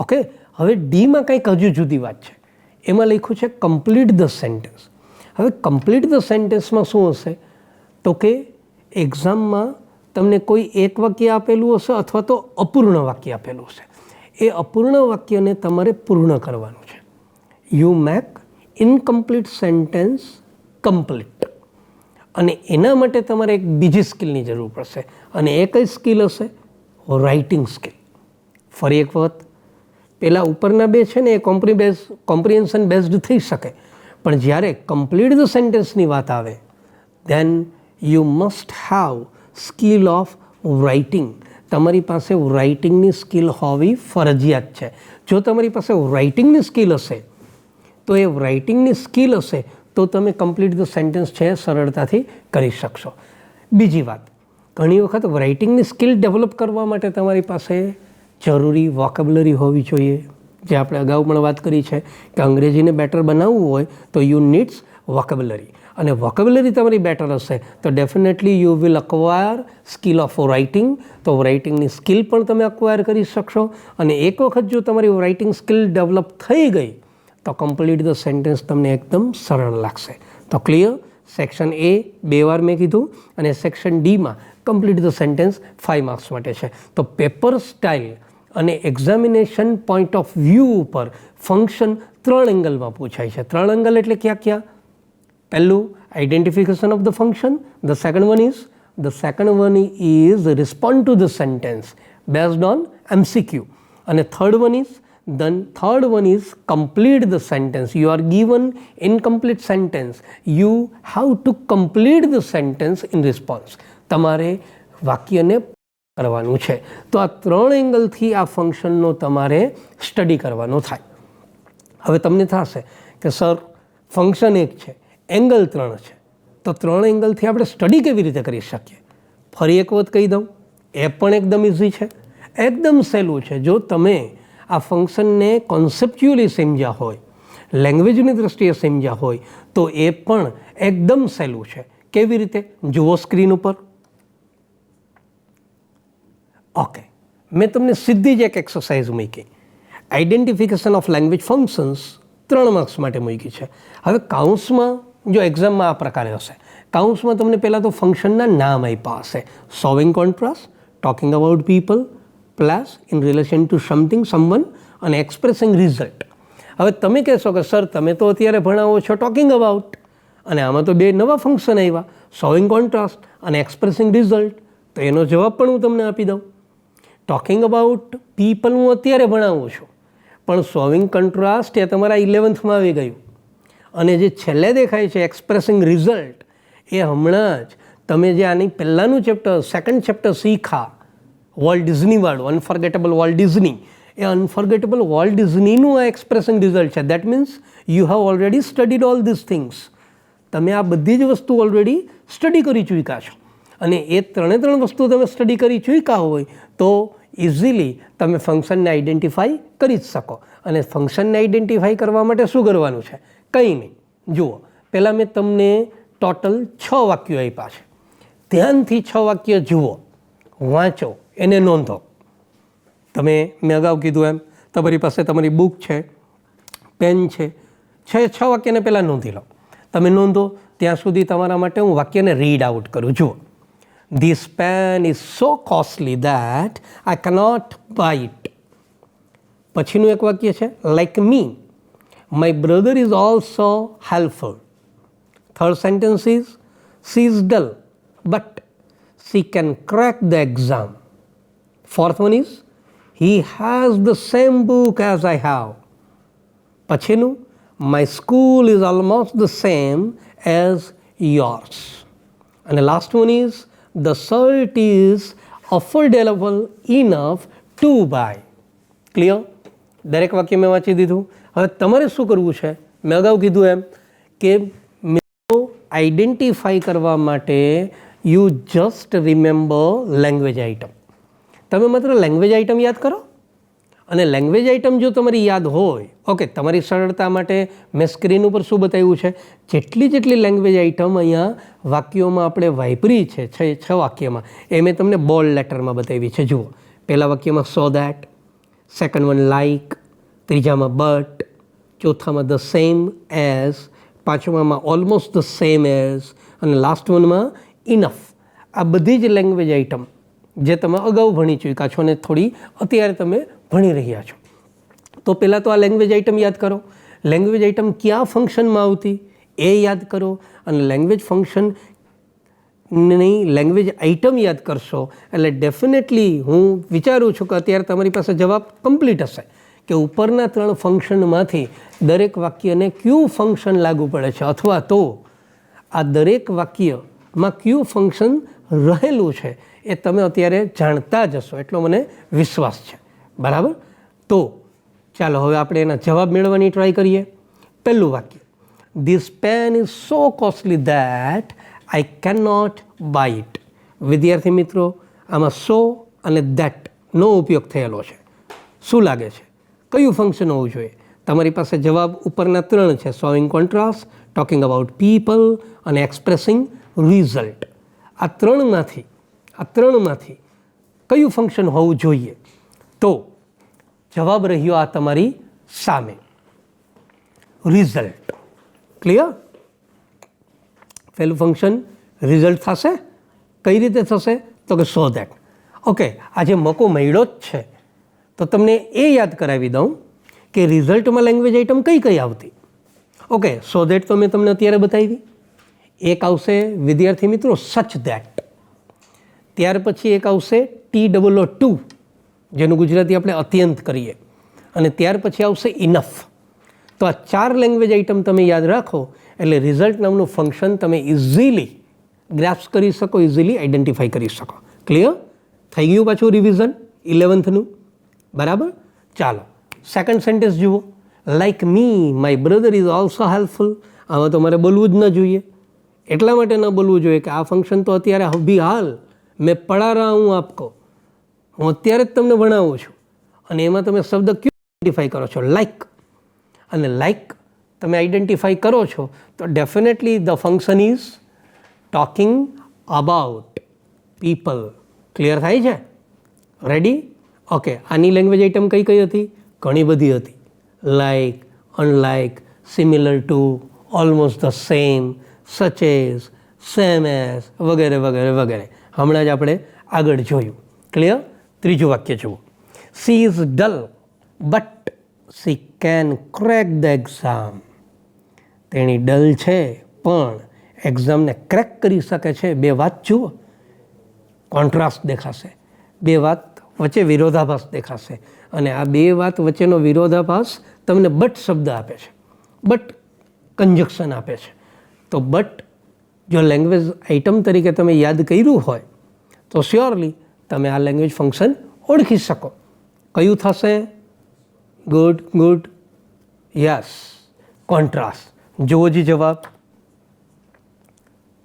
ઓકે, હવે ડીમાં કંઈક હજુ જુદી વાત છે. એમાં લખ્યું છે કમ્પ્લીટ ધ સેન્ટેન્સ. હવે કમ્પ્લીટ ધ સેન્ટેન્સમાં શું હશે તો કે એક્ઝામમાં તમને કોઈ એક વાક્ય આપેલું હશે અથવા તો અપૂર્ણ વાક્ય આપેલું હશે. એ અપૂર્ણ વાક્યને તમારે પૂર્ણ કરવાનું છે. You make incomplete sentence complete. અને એના માટે તમારે એક બીજી સ્કિલની જરૂર પડશે અને એ કઈ સ્કિલ હશે? Writing skill. ફરી એક વખત, પહેલાં ઉપરના બે છે ને એ કોમ્પ્રિહેન્શન બેઝડ થઈ શકે, પણ જ્યારે કમ્પ્લીટ ધ સેન્ટેન્સની વાત આવે then you must how skill of writing. તમારી પાસે રાઇટિંગની સ્કિલ હોવી ફરજિયાત છે. જો તમારી પાસે રાઇટિંગની સ્કિલ હશે તો એ રાઇટિંગની સ્કિલ હશે તો તમે કમ્પ્લીટ ધ સેન્ટેન્સ છે સરળતાથી કરી શકશો. બીજી વાત, ઘણી વખત રાઇટિંગની સ્કિલ ડેવલપ કરવા માટે તમારી પાસે જરૂરી વોકેબ્યુલરી હોવી જોઈએ. જે આપણે અગાઉ પણ વાત કરી છે કે અંગ્રેજીને બેટર બનાવવું હોય તો યુ નીડ્સ વોકેબ્યુલરી. અને વોકેબ્યુલરી તમારી બેટર હશે તો definitely you will acquire skill of writing. તો રાઇટિંગની સ્કિલ પણ તમે અક્વાયર કરી શકશો. અને એક વખત જો તમારી રાઇટિંગ સ્કિલ ડેવલપ થઈ ગઈ તો કમ્પ્લીટ ધ સેન્ટેન્સ તમને એકદમ સરળ લાગશે. તો ક્લિયર? સેક્શન એ 2 વાર મેં કીધું અને સેક્શન ડીમાં કમ્પ્લીટ ધ સેન્ટેન્સ 5 માર્ક્સ માટે છે. તો પેપર સ્ટાઇલ અને એક્ઝામિનેશન પોઈન્ટ ઓફ વ્યૂ ઉપર ફંક્શન 3 એંગલમાં પૂછાય છે. 3 એંગલ એટલે ક્યાં ક્યાં? પહેલું identification of the function. The second one is respond to the sentence based on MCQ. અને third one is complete the sentence. You are given incomplete sentence. You have to complete the sentence in response. તમારે વાક્યને કરવાનું છે. તો આ 3 એંગલથી આ ફંક્શનનો તમારે સ્ટડી કરવાનો થાય. હવે તમને થશે કે સર ફંક્શન એક છે, એંગલ 3 છે, તો 3 એંગલથી આપણે સ્ટડી કેવી રીતે કરી શકીએ? ફરી એક વખત કહી દઉં, એ પણ એકદમ ઇઝી છે, એકદમ સહેલું છે. જો તમે આ ફંક્શનને કોન્સેપ્ચ્યુઅલી સમજ્યા હોય, લેંગ્વેજની દ્રષ્ટિએ સમજ્યા હોય તો એ પણ એકદમ સહેલું છે. કેવી રીતે? જુઓ સ્ક્રીન ઉપર. ઓકે, મેં તમને સીધી જ એક એક્સરસાઇઝ મૂકી. Identification of language functions 3 marks માટે મૂકી છે. હવે કાઉન્સમાં જો એક્ઝામમાં આ પ્રકારે હશે, કાઉન્સમાં તમને પહેલાં તો ફંક્શનના નામ આપ્યા હશે. Showing contrast, talking about people, plus in relation to something, someone અને એક્સપ્રેસિંગ રિઝલ્ટ. હવે તમે કહેશો કે સર તમે તો અત્યારે ભણાવો છો ટોકિંગ અબાઉટ અને આમાં તો 2 નવા ફંક્શન આવ્યા, શોવિંગ કોન્ટ્રાસ્ટ અને એક્સપ્રેસિંગ રિઝલ્ટ. તો એનો જવાબ પણ હું તમને આપી દઉં. ટોકિંગ અબાઉટ પીપલ હું અત્યારે ભણાવું છું, પણ શોવિંગ કોન્ટ્રાસ્ટ એ તમારા 11થમાં આવી ગયું. અને જે છેલ્લે દેખાય છે એક્સપ્રેસિંગ રિઝલ્ટ એ હમણાં જ તમે જે આની પહેલાંનું ચેપ્ટર, સેકન્ડ ચેપ્ટર શીખા વોલ્ટ ડિઝનીવાળું, અનફર્ગેટેબલ વોલ્ટ ડિઝની, એ અનફર્ગેટેબલ વોલ્ટ ડિઝનીનું આ એક્સપ્રેસિંગ રિઝલ્ટ છે. That means you have already studied all this things. તમે આ બધી જ વસ્તુ ઓલરેડી સ્ટડી કરી ચૂક્યા છો. અને એ 3 વસ્તુ તમે સ્ટડી કરી ચૂક્યા હોય તો ઇઝીલી તમે ફંક્શનને આઈડેન્ટિફાઈ કરી જ શકો. અને ફંક્શનને આઈડેન્ટિફાઈ કરવા માટે શું કરવાનું છે? કંઈ નહીં. જુઓ, પહેલાં મેં તમને ટોટલ 6 વાક્યો આપ્યા છે. ધ્યાનથી 6 વાક્ય જુઓ, વાંચો, એને નોંધો. તમે મેં અગાઉ કીધું એમ તમારી પાસે તમારી બુક છે, પેન છે, 6 વાક્યને પહેલાં નોંધી લો. તમે નોંધો ત્યાં સુધી તમારા માટે હું વાક્યને રીડ આઉટ કરું. જુઓ, this pen is so costly that I cannot buy it. પછીનું એક વાક્ય છે like me my brother is also helpful. Third sentence is she is dull but she can crack the exam. Fourth one is he has the same book as I have. પછીનું my school is almost the same as yours. And the last one is the shirt is affordable enough to buy. Clear? દરેક વાક્ય મેં વાંચી દીધું. હવે તમારે શું કરવું છે? મેં અગાઉ કીધું એમ કે મિત્રો આઈડેન્ટિફાઈ કરવા માટે you just remember language item. તમે માત્ર લેંગ્વેજ આઇટમ યાદ કરો અને લેંગ્વેજ આઇટમ જો તમારી યાદ હોય, ઓકે, તમારી સરળતા માટે મેં સ્ક્રીન ઉપર શું બતાવ્યું છે, જેટલી લેંગ્વેજ આઇટમ અહીંયા વાક્યોમાં આપણે વાપરી છે, 6 વાક્યમાં, એ મેં તમને બોલ્ડ લેટરમાં બતાવી છે. જુઓ, પહેલા વાક્યમાં so that, second one like, ત્રીજામાં but, ચોથામાં the same as, પાંચમામાં almost the same as, અને લાસ્ટ વનમાં ઇનફ. આ બધી જ લેંગ્વેજ આઇટમ જે તમે અગાઉ ભણી ચૂક્યા છો અને થોડી અત્યારે તમે ભણી રહ્યા છો. તો પહેલાં તો આ લેંગ્વેજ આઇટમ યાદ કરો. લેંગ્વેજ આઇટમ ક્યાં ફંક્શનમાં આવતી એ યાદ કરો, અને લેંગ્વેજ ફંક્શનની લેંગ્વેજ આઇટમ યાદ કરશો એટલે ડેફિનેટલી હું વિચારું છું કે અત્યારે તમારી પાસે જવાબ કમ્પ્લીટ હશે કે ઉપરના 3 ફંક્શનમાંથી દરેક વાક્યને કયું ફંક્શન લાગુ પડે છે, અથવા તો આ દરેક વાક્યમાં કયું ફંક્શન રહેલું છે એ તમે અત્યારે જાણતા જ હશો, એટલો મને વિશ્વાસ છે. બરાબર? તો ચાલો હવે આપણે એના જવાબ મેળવવાની ટ્રાય કરીએ. પહેલું વાક્ય, this pen is so costly that I can not buy it. વિદ્યાર્થી મિત્રો, આમાં સો અને ધેટનો ઉપયોગ થયેલો છે. શું લાગે છે કયું ફંક્શન હોવું જોઈએ? તમારી પાસે જવાબ ઉપરના 3 છે, showing contrast, talking about people અને એક્સપ્રેસિંગ રિઝલ્ટ. આ ત્રણમાંથી કયું ફંક્શન હોવું જોઈએ? તો જવાબ રહ્યો આ તમારી સામે, રિઝલ્ટ. ક્લિયર? પહેલું ફંક્શન રિઝલ્ટ થશે. કઈ રીતે થશે? તો કે સો દેટ. ઓકે, આજે મોકો મળ્યો જ છે તો તમને એ યાદ કરાવી દઉં કે રિઝલ્ટમાં લેંગ્વેજ આઇટમ કઈ આવતી. ઓકે, સો દેટ તો મેં તમને અત્યારે બતાવી. એક આવશે વિદ્યાર્થી મિત્રો સચ દેટ. ત્યાર પછી એક આવશે TOO2, જેનું ગુજરાતી આપણે અત્યંત કરીએ, અને ત્યાર પછી આવશે ઇનફ. તો આ 4 લેંગ્વેજ આઇટમ તમે યાદ રાખો એટલે રિઝલ્ટ નામનું ફંક્શન તમે ઇઝીલી ગ્રાસ્પ કરી શકો, ઇઝીલી આઈડેન્ટિફાઈ કરી શકો. ક્લિયર? થઈ ગયું પાછું રિવિઝન 11થનું. બરાબર? ચાલો સેકન્ડ સેન્ટેન્સ જુઓ. Like me my brother is also helpful. આમાં તો મારે બોલવું જ ન જોઈએ. એટલા માટે ન બોલવું જોઈએ કે આ ફંક્શન તો અત્યારે અભી હાલ મેં પढ़ा रहा हूँ आपको, હું અત્યારે જ તમને ભણાવું છું, અને એમાં તમે શબ્દ ક્યું આઈડેન્ટિફાઈ કરો છો? લાઇક. અને લાઇક તમે આઈડેન્ટિફાઈ કરો છો તો definitely the function is talking about people. Clear થાય છે? રેડી? ઓકે, આની લેંગ્વેજ આઇટમ કઈ હતી? ઘણી બધી હતી. Like, unlike, similar to, almost the same, such as, same as, વગેરે વગેરે વગેરે. હમણાં જ આપણે આગળ જોયું. ક્લિયર? ત્રીજું વાક્ય જુઓ. She is dull but she can crack the exam. તેણી ડલ છે પણ એક્ઝામને ક્રેક કરી શકે છે. 2 વાત જુઓ, કોન્ટ્રાસ્ટ દેખાશે, 2 વાત વચ્ચે વિરોધાભાસ દેખાશે, અને આ 2 વાત વચ્ચેનો વિરોધાભાસ તમને બટ શબ્દ આપે છે, બટ કંજક્શન આપે છે. તો બટ જો લેંગ્વેજ આઇટમ તરીકે તમે યાદ કર્યું હોય તો શ્યોરલી તમે આ લેંગ્વેજ ફંક્શન ઓળખી શકો. કયું થશે? Good good, yes, contrast. જુઓ જી જવાબ.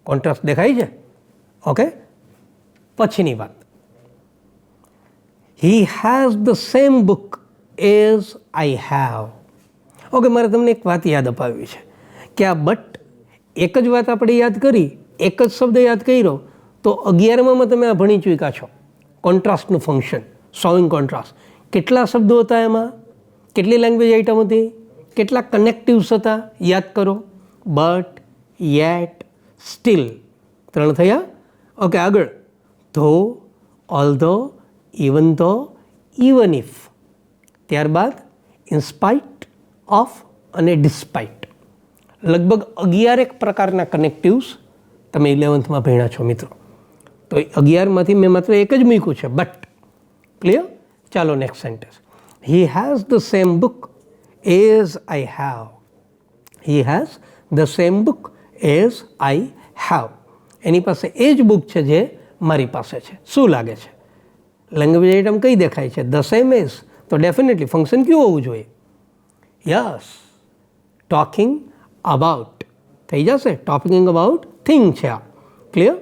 કોન્ટ્રાસ્ટ દેખાય છે? ઓકે, પછીની વાત, he has the same book as I have. Okay, મારે તમને એક વાત યાદ અપાવવી છે કે આ બટ એક જ વાત આપણે યાદ કરી, એક જ શબ્દ યાદ કર્યો તો 11માં તમે આ ભણી ચૂક્યા છો. કોન્ટ્રાસ્ટનું ફંક્શન, શોઈંગ કોન્ટ્રાસ્ટ. કેટલા શબ્દો હતા એમાં? કેટલી લેંગ્વેજ આઇટમ હતી? કેટલા કનેક્ટિવ્સ હતા? યાદ કરો. But, yet, steel. 3 થયા. ઓકે, આગળ ધો, ઓલ્ધો, ઇવન ધો, ઇવન ઇફ. ત્યારબાદ ઇન્સ્પાઇટ ઓફ અને ડિસ્પાઇટ. લગભગ 11 પ્રકારના કનેક્ટિવ્સ તમે 11થમાં ભણ્યા છો મિત્રો. તો 11માંથી મેં માત્ર એક જ મૂક્યું છે, બટ. ક્લિયર? ચાલો next sentence. He has the same book as I have. He has the same book as I have. એની પાસે એ જ બુક છે જે મારી પાસે છે. શું લાગે છે? લેંગ્વેજ આઇટમ કઈ દેખાય છે? The same as. તો ડેફિનેટલી ફંક્શન કયું હોવું જોઈએ? યસ, ટોકિંગ અબાઉટ થઈ જશે. ટોકિંગ અબાઉટ થિંગ છે આ. Clear?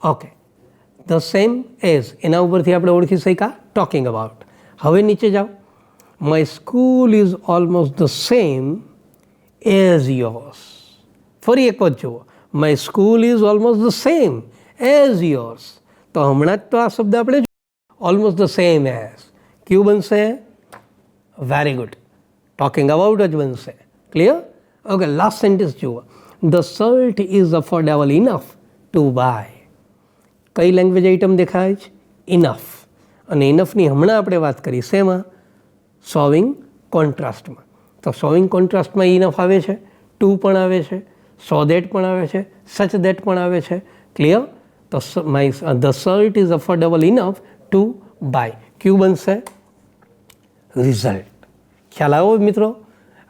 Okay, the same as એના ઉપરથી આપણે ઓળખી શક્યા ટોકિંગ અબાઉટ. હવે નીચે જાઓ. My school is almost the same as yours. ફરી એક વખત જુઓ, my school is almost the same as yours. તો હમણાં જ તો આ શબ્દ આપણે ઓલમોસ્ટ ધ સેમ એઝ કયું બનશે? વેરી ગુડ, ટોકિંગ અબાઉટ જ બનશે. ક્લિયર? ઓકે, લાસ્ટ સેન્ટેન્સ જુઓ, the shirt is affordable enough to buy. કઈ લેંગ્વેજ આઇટમ દેખાય છે? ઇનફ. અને ઇનફની હમણાં આપણે વાત કરી શેમાં? શોવિંગ કોન્ટ્રાસ્ટમાં. તો શોવિંગ કોન્ટ્રાસ્ટમાં ઇનફ આવે છે, ટુ પણ આવે છે, સો દેટ પણ આવે છે, સચ દેટ પણ આવે છે. ક્લિયર? તો the shirt is affordable enough to buy ક્યું બનશે? રિઝલ્ટ. ખ્યાલ આવ્યો મિત્રો?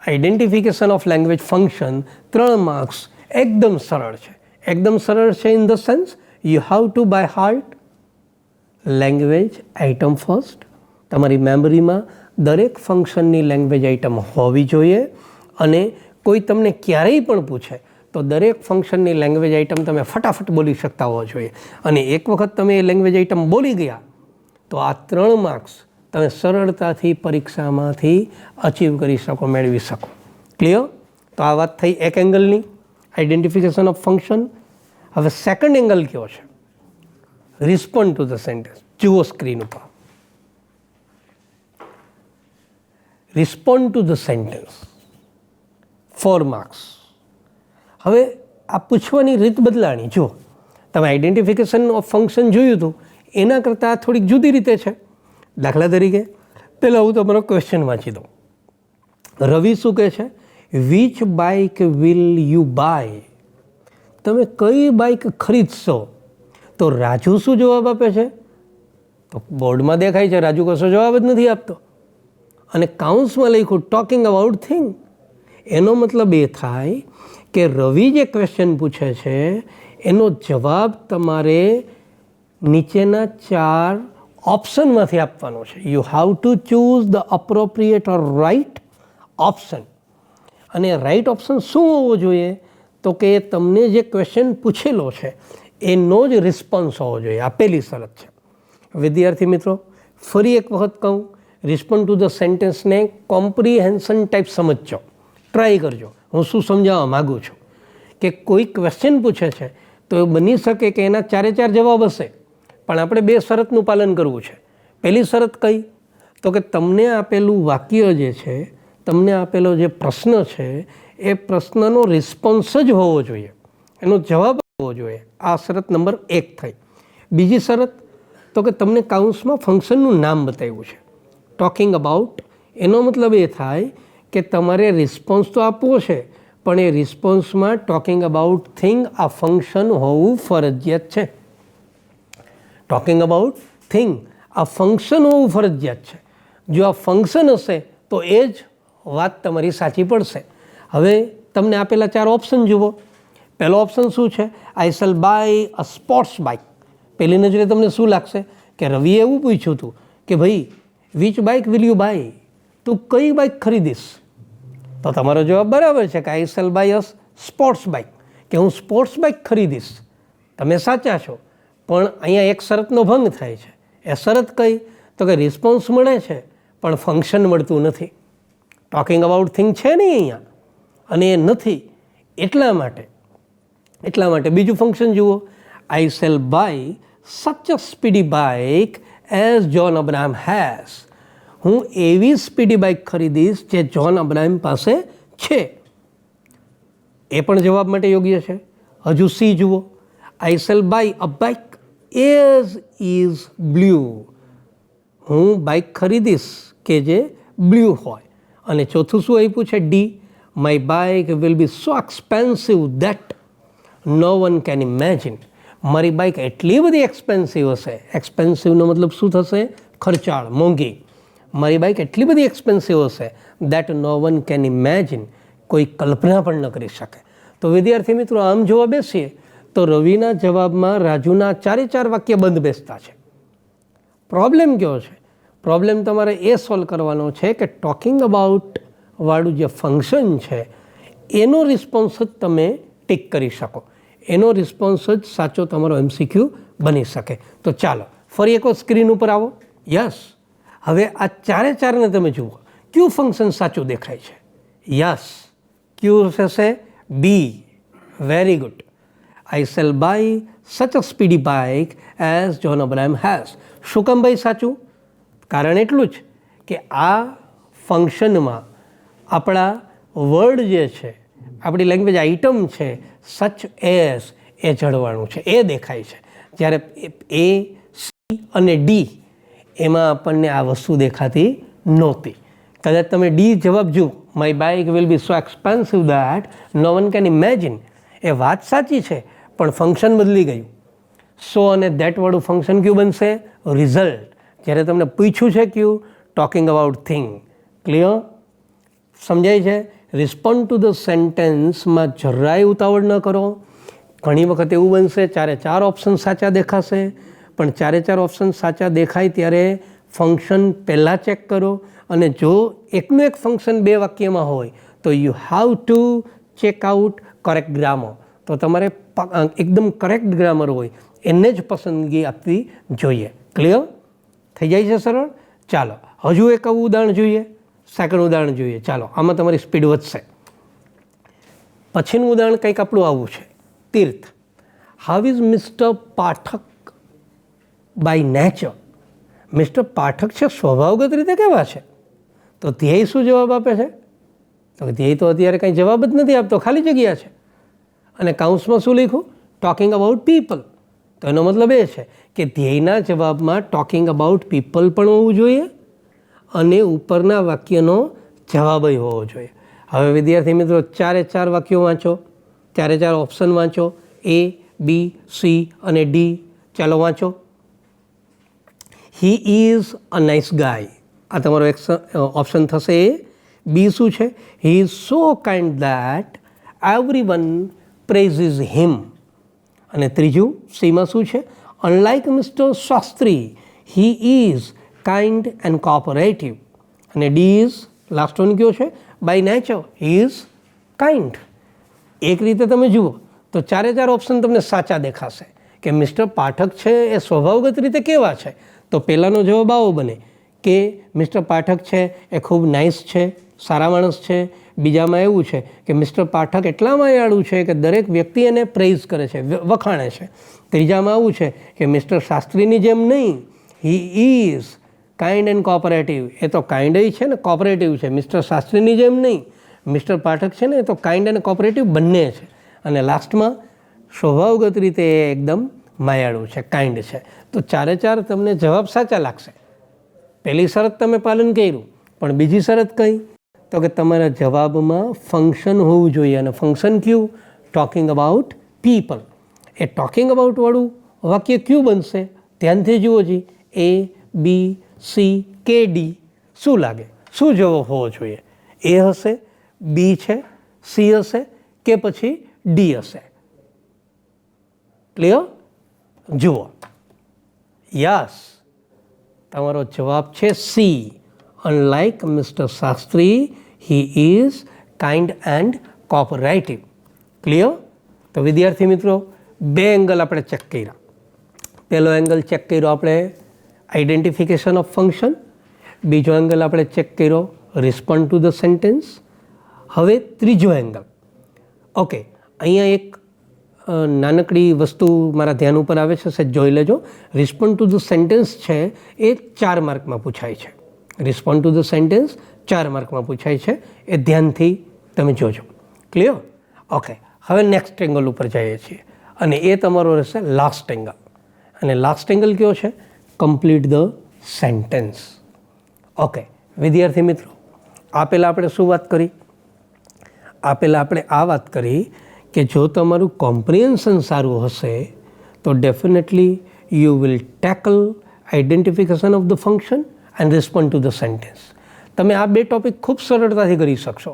Identification of language function 3 marks એકદમ સરળ છે. એકદમ સરળ છે in the sense you have to by heart language item first. તમારી મેમરીમાં દરેક ફંક્શનની લેંગ્વેજ આઇટમ હોવી જોઈએ. અને કોઈ તમને ક્યારેય પણ પૂછે તો દરેક ફંક્શનની લેંગ્વેજ આઇટમ તમે ફટાફટ બોલી શકતા હોવા જોઈએ. અને એક વખત તમે એ લેંગ્વેજ આઇટમ બોલી ગયા તો આ 3 માર્ક્સ તમે સરળતાથી પરીક્ષામાંથી અચીવ કરી શકો, મેળવી શકો. ક્લિયર? તો આ વાત થઈ એક એંગલની, આઈડેન્ટિફિકેશન ઓફ ફંક્શન. હવે સેકન્ડ એંગલ કયો છે? Respond to the sentence. જુઓ સ્ક્રીન ઉપર, respond to the sentence 4 marks. હવે આ પૂછવાની રીત બદલાણી. જો તમે આઈડેન્ટિફિકેશન ઓફ ફંક્શન જોયું હતું એના કરતાં થોડીક જુદી રીતે છે. દાખલા તરીકે પહેલાં હું તમારો ક્વેશ્ચન વાંચી દઉં. રવિ શું કહે છે? Which bike will you buy? તમે કઈ બાઇક ખરીદશો? તો રાજુ શું જવાબ આપે છે? તો બોર્ડમાં દેખાય છે રાજુ કશો જવાબ જ નથી આપતો. અને કાઉન્સમાં લખ્યું ટોકિંગ અબાઉટ થિંગ. એનો મતલબ એ થાય કે રવિ જે ક્વેશ્ચન પૂછે છે એનો જવાબ તમારે નીચેના 4 ઓપ્શનમાંથી આપવાનો છે. You have to choose the appropriate or right option. અને રાઇટ ઓપ્શન શું હોવો જોઈએ? તો કે તમને જે ક્વેશ્ચન પૂછેલો છે એનો જ રિસ્પોન્સ હોવો જોઈએ. આ પહેલી શરત છે. વિદ્યાર્થી મિત્રો, ફરી એક વખત કહું, રિસ્પોન્ડ ટુ ધ સેન્ટેન્સને કોમ્પ્રિહેન્શન ટાઈપ સમજજો, ટ્રાય કરજો. હું શું સમજાવવા માગું છું કે કોઈ ક્વેશ્ચન પૂછે છે તો એ બની શકે કે એના 4 જવાબ હશે, પણ આપણે 2 શરતનું પાલન કરવું છે. પહેલી શરત કઈ? તો કે તમને આપેલું વાક્ય જે છે, તમને આપેલો જે પ્રશ્ન છે એ પ્રશ્નનો રિસ્પોન્સ જ હોવો જોઈએ, એનો જવાબ હોવો જોઈએ. આ શરત નંબર 1 થઈ. બીજી શરત તો કે તમને કાઉન્સમાં ફંક્શનનું નામ બતાવ્યું છે, ટોકિંગ અબાઉટ. એનો મતલબ એ થાય કે તમારે રિસ્પોન્સ તો આપવો છે પણ એ રિસ્પોન્સમાં ટોકિંગ અબાઉટ થિંગ આ ફંક્શન હોવું ફરજિયાત છે. ટોકિંગ અબાઉટ થિંગ આ ફંક્શન હોવું ફરજિયાત છે. જો આ ફંક્શન હશે તો એ જ વાત તમારી સાચી પડશે. હવે તમને આપેલા 4 ઓપ્શન જુઓ. પહેલો ઓપ્શન શું છે? I shall buy a sports bike. પહેલી નજરે તમને શું લાગશે કે રવિએ એવું પૂછ્યું હતું કે ભાઈ which bike will you buy? તું કઈ બાઇક ખરીદીશ? તો તમારો જવાબ બરાબર છે કે I shall buy a sports bike, કે હું સ્પોર્ટ્સ બાઇક ખરીદીશ. તમે સાચા છો, પણ અહીંયા એક શરતનો ભંગ થાય છે. એ શરત કઈ? તો કે રિસ્પોન્સ મળે છે પણ ફંક્શન મળતું નથી. ટોકિંગ અબાઉટ થિંગ છે નહીં અહીંયા, અને એ નથી. એટલા માટે બીજું ફંક્શન જુઓ. I shall buy such a speedy bike as John Abraham has. હું એવી સ્પીડી બાઇક ખરીદીશ જે જોન અબ્રાહમ પાસે છે. એ પણ જવાબ માટે યોગ્ય છે. હજુ સી જુઓ. I shall buy a bike as is blue. હું બાઇક ખરીદીશ કે જે બ્લુ હોય. અને ચોથું શું આપ્યું છે? D. My bike will be so expensive that no one can imagine. મારી બાઇક એટલી બધી એક્સપેન્સિવ હશે. એક્સપેન્સિવનો મતલબ શું થશે? ખર્ચાળ, મોંઘી. મારી બાઇક એટલી બધી એક્સપેન્સિવ હશે that no one can imagine. કોઈ કલ્પના પણ ન કરી શકે. તો વિદ્યાર્થી મિત્રો, આમ જોવા બેસીએ તો રવિના જવાબમાં રાજુના 4 વાક્ય બંધ બેસતા છે. પ્રોબ્લેમ કયો છે? પ્રોબ્લેમ તમારે એ સોલ્વ કરવાનો છે કે ટોકિંગ અબાઉટ વાળું જે ફંક્શન છે એનો રિસ્પોન્સ જ તમે ટીક કરી શકો, એનો રિસ્પોન્સ જ સાચો તમારો MCQ બની શકે. તો ચાલો ફરી એક સ્ક્રીન ઉપર આવો. યસ, હવે આ 4ને તમે જુઓ ક્યુ ફંક્શન સાચું દેખાય છે? યસ, ક્યુ થશે B. Very good. I shall buy such a speedy bike as John Abraham has. શું કામ ભાઈ સાચું? કારણ એટલું જ કે આ ફંક્શનમાં આપણા વર્ડ જે છે, આપણી લેંગ્વેજ આઇટમ છે સચ એઝ, એ જળવાણું છે, એ દેખાય છે. જ્યારે એ, સી અને ડી એમાં આપણને આ વસ્તુ દેખાતી નહોતી. કદાચ તમે ડી જવાબ જુઓ, my bike will be so expensive that no one can imagine. એ વાત સાચી છે, પણ ફંક્શન બદલી ગયું. સો અને દેટ વાળું ફંક્શન કયું બનશે? રિઝલ્ટ. જ્યારે તમને પૂછ્યું છે કયું? Talking about thing. ક્લિયર? સમજાય છે? રિસ્પોન્ડ ટુ ધ સેન્ટેન્સમાં જરાય ઉતાવળ ન કરો. ઘણી વખત એવું બનશે ચારે ચાર ઓપ્શન સાચા દેખાશે, પણ ચારે ચાર ઓપ્શન સાચા દેખાય ત્યારે ફંક્શન પહેલાં ચેક કરો, અને જો એકનું એક ફંક્શન બે વાક્યમાં હોય તો you have to check out correct grammar. તો તમારે એકદમ કરેક્ટ ગ્રામર હોય એને જ પસંદગી આપવી જોઈએ. ક્લિયર? થઈ જાય છે સરળ? ચાલો હજુ એક આવું ઉદાહરણ જોઈએ, સેકન્ડ ઉદાહરણ જોઈએ. ચાલો, આમાં તમારી સ્પીડ વધશે. પછીનું ઉદાહરણ કંઈક આપણું આવું છે. Tirth. How is mister Pathak by nature? Mister Pathak છે સ્વભાવગત રીતે કેવા છે? તો ધ્યેય શું જવાબ આપે છે? તો ધ્યેય તો અત્યારે કંઈ જવાબ જ નથી આપતો, ખાલી જગ્યા છે. અને કાઉન્સમાં શું લખ્યું? Talking about people. તો એનો મતલબ એ છે કે ધ્યેયના જવાબમાં ટોકિંગ અબાઉટ પીપલ પણ હોવું જોઈએ અને ઉપરના વાક્યનો જવાબય હોવો જોઈએ. હવે વિદ્યાર્થી મિત્રો, ચારે ચાર વાક્યો વાંચો, ચારે ચાર ઓપ્શન વાંચો, એ, બી, સી અને ડી. ચાલો વાંચો. He is a nice guy. આ તમારો ઓપ્શન થશે એ. બી શું છે? He is so kind that everyone praises him. અને ત્રીજું સીમાં શું છે? Unlike mister Shastri, he is kind and cooperative. અને ડી ઇઝ લાસ્ટ વન કયો છે? By nature he is kind. એક રીતે તમે જુઓ તો ચારે ચાર ઓપ્શન તમને સાચા દેખાશે કે મિસ્ટર પાઠક છે એ સ્વભાવગત રીતે કેવા છે. તો પહેલાંનો જવાબ આવો બને કે મિસ્ટર પાઠક છે એ ખૂબ નાઇસ છે, સારા માણસ છે. બીજામાં એવું છે કે મિસ્ટર પાઠક એટલા માયાળુ છે કે દરેક વ્યક્તિ એને પ્રેઝ કરે છે, વખાણે છે. ત્રીજામાં આવું છે કે મિસ્ટર શાસ્ત્રીની જેમ નહીં, he is kind and cooperative. એ તો કાઇન્ડય છે ને કોઓપરેટિવ છે. મિસ્ટર શાસ્ત્રીની જેમ નહીં, મિસ્ટર પાઠક છે ને એ તો કાઇન્ડ અને કોઓપરેટિવ બંને છે. અને લાસ્ટમાં સ્વભાવગત રીતે એ એકદમ માયાળુ છે, કાઇન્ડ છે. તો ચારે ચાર તમને જવાબ સાચા લાગશે. પહેલી શરત તમે પાલન કર્યું, પણ બીજી શરત કઈ? તો કે તમારા જવાબમાં ફંક્શન હોવું જોઈએ. અને ફંક્શન કયું? Talking about people. A talking about વાળું વાક્ય કયું બનશે? ધ્યાનથી જુઓ જી. એ, બી, સી કે ડી? શું લાગે? શું જવાબ હોવો જોઈએ? એ હશે, બી છે, સી હશે કે પછી ડી હશે? ક્લિયર? જુઓ. યસ, તમારો જવાબ છે C. Unlike mister Shastri, he is kind and cooperative. Clear? તો વિદ્યાર્થી મિત્રો, બે એંગલ આપણે ચેક કર્યા. પહેલો એંગલ ચેક કર્યો આપણે આઈડેન્ટિફિકેશન ઓફ ફંક્શન. બીજો એંગલ આપણે ચેક કર્યો રિસ્પોન્ડ ટુ ધ સેન્ટેન્સ. હવે ત્રીજો એંગલ. ઓકે, અહીંયા એક નાનકડી વસ્તુ મારા ધ્યાન ઉપર આવે છે, સહેજ જોઈ લેજો. રિસ્પોન્ડ ટુ ધ સેન્ટેન્સ છે એ 4 માર્કમાં પૂછાય છે. રિસ્પોન્ડ ટુ ધ સેન્ટેન્સ 4 માર્કમાં પૂછાય છે, એ ધ્યાનથી તમે જોજો. ક્લિયર? ઓકે, હવે નેક્સ્ટ એંગલ ઉપર જઈએ છીએ અને એ તમારો રહેશે લાસ્ટ એંગલ. અને લાસ્ટ એંગલ કયો છે? Complete the sentence. ઓકે વિદ્યાર્થી મિત્રો, આ પહેલાં આપણે શું વાત કરી? આ પહેલાં આપણે આ વાત કરી કે જો તમારું કોમ્પ્રિહેન્શન સારું હશે તો definitely you will tackle identification of the function and respond to the sentence. તમે આ બે ટોપિક ખૂબ સરળતાથી કરી શકશો.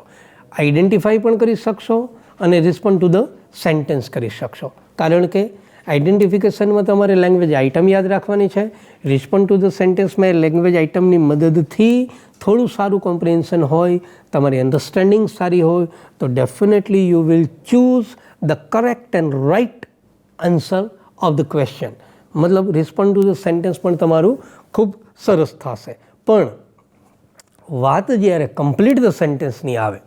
આઈડેન્ટિફાઈ પણ કરી શકશો અને રિસ્પોન્ડ ટુ ધ સેન્ટેન્સ કરી શકશો. કારણ કે આઈડેન્ટિફિકેશનમાં તમારે લેંગ્વેજ આઇટમ યાદ રાખવાની છે. રિસ્પોન્ડ ટુ ધ સેન્ટેન્સમાં લેંગ્વેજ આઇટમની મદદથી થોડું સારું કોમ્પ્રિહેન્શન હોય, તમારી અન્ડરસ્ટેન્ડિંગ સારી હોય તો definitely you will choose the correct and write answer of the question. મતલબ રિસ્પોન્ડ ટુ ધ સેન્ટેન્સ પણ તમારું ખૂબ સરસ થશે. પણ વાત જ્યારે કમ્પ્લીટ ધ સેન્ટેન્સની આવે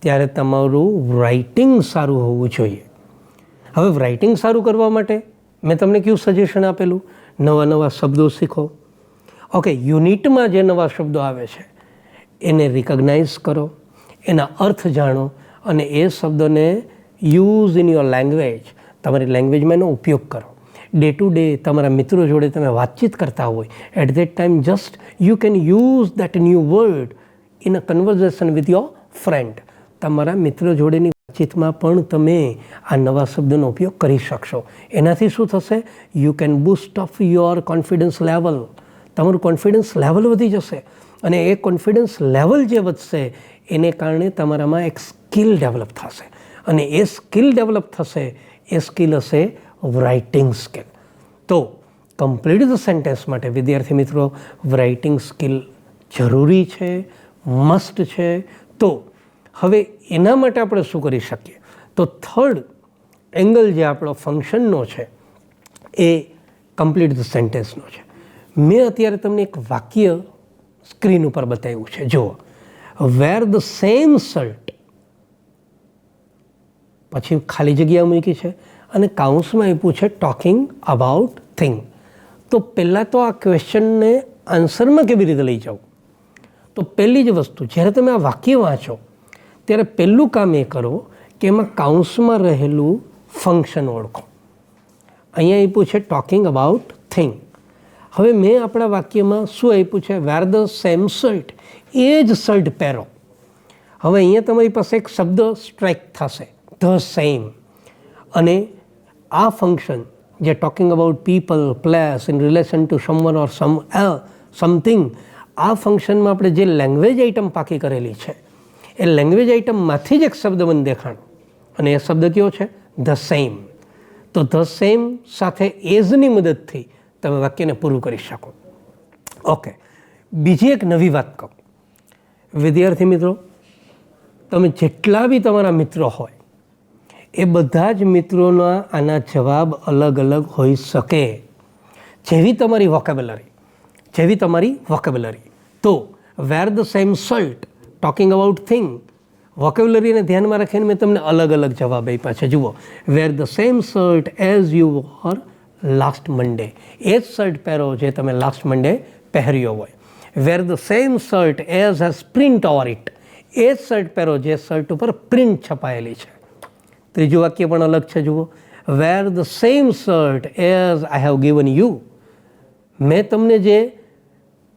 ત્યારે તમારું રાઇટિંગ સારું હોવું જોઈએ. હવે રાઇટિંગ સારું કરવા માટે મેં તમને કયું સજેશન આપેલું? નવા નવા શબ્દો શીખો. ઓકે, યુનિટમાં જે નવા શબ્દો આવે છે એને રિકગ્નાઇઝ કરો, એના અર્થ જાણો અને એ શબ્દોને યુઝ ઇન યોર લેંગ્વેજ, તમારી લેંગ્વેજમાં એનો ઉપયોગ કરો. ડે ટુ ડે તમારા મિત્રો જોડે તમે વાતચીત કરતા હોય, at that time just you can use that new word in a conversation with your friend. તમારા મિત્રો જોડેની વાતચીતમાં પણ તમે આ નવા શબ્દોનો ઉપયોગ કરી શકશો. એનાથી શું થશે? You can boost of your confidence level. તમારું કોન્ફિડન્સ લેવલ વધી જશે અને એ કોન્ફિડન્સ લેવલ જે વધશે એને કારણે તમારામાં એક સ્કિલ ડેવલપ થશે અને એ સ્કિલ ડેવલપ થશે એ સ્કિલ હશે રાઇટિંગ સ્કિલ. તો કમ્પ્લીટ ધ સેન્ટેન્સ માટે વિદ્યાર્થી મિત્રો રાઇટિંગ સ્કિલ જરૂરી છે, મસ્ટ છે. તો હવે એના માટે આપણે શું કરી શકીએ? તો થર્ડ એંગલ જે આપણો ફંક્શનનો છે એ કમ્પ્લીટ ધ સેન્ટેન્સનો છે. મેં અત્યારે તમને એક વાક્ય સ્ક્રીન ઉપર બતાવ્યું છે. જુઓ, વેર ધ સેમ શર્ટ, પછી ખાલી જગ્યા મૂકી છે અને કાઉન્સમાં આપ્યું છે ટોકિંગ અબાઉટ થિંગ. તો પહેલાં તો આ ક્વેશ્ચનને આન્સરમાં કેવી રીતે લઈ જાઓ? તો પહેલી જ વસ્તુ, જ્યારે તમે આ વાક્ય વાંચો ત્યારે પહેલું કામ એ કરો કે એમાં કાઉન્સમાં રહેલું ફંક્શન ઓળખો. અહીંયા આપ્યું છે ટોકિંગ અબાઉટ થિંગ. હવે મેં આપણા વાક્યમાં શું આપ્યું છે? વેર ધ સેમ શર્ટ, એ જ શર્ટ પહેરો. હવે અહીંયા તમારી પાસે એક શબ્દ સ્ટ્રાઇક થશે, ધ સેમ. અને આ ફંક્શન જે talking about people, place, in relation two someone or something, આ ફંક્શનમાં આપણે જે લેંગ્વેજ આઇટમ પાકી કરેલી છે એ લેંગ્વેજ આઇટમમાંથી જ એક શબ્દ મને દેખાણો અને એ શબ્દ કયો છે? The same. તો ધ સેમ સાથે એઝની મદદથી તમે વાક્યને પૂરું કરી શકો. ઓકે, બીજી એક નવી વાત કહું. વિદ્યાર્થી મિત્રો, તમે જેટલા બી તમારા મિત્રો હોય એ બધા જ મિત્રોના આના જવાબ અલગ અલગ હોઈ શકે, જેવી તમારી વોકેબ્યુલરી. તો wear the same shirt, talking about thing, વોકેબ્યુલરીને ધ્યાનમાં રાખીને મેં તમને અલગ અલગ જવાબ આપ્યા છે. જુઓ, wear the same shirt as you wore last Monday, એ જ શર્ટ પહેરો જે તમે લાસ્ટ મંડે પહેર્યો હોય. Wear the same shirt as has print over it, એ જ શર્ટ પહેરો જે શર્ટ ઉપર પ્રિન્ટ છપાયેલી છે. ત્રીજું વાક્ય પણ અલગ છે. જુઓ, wear the same shirt as I have given you, મેં તમને જે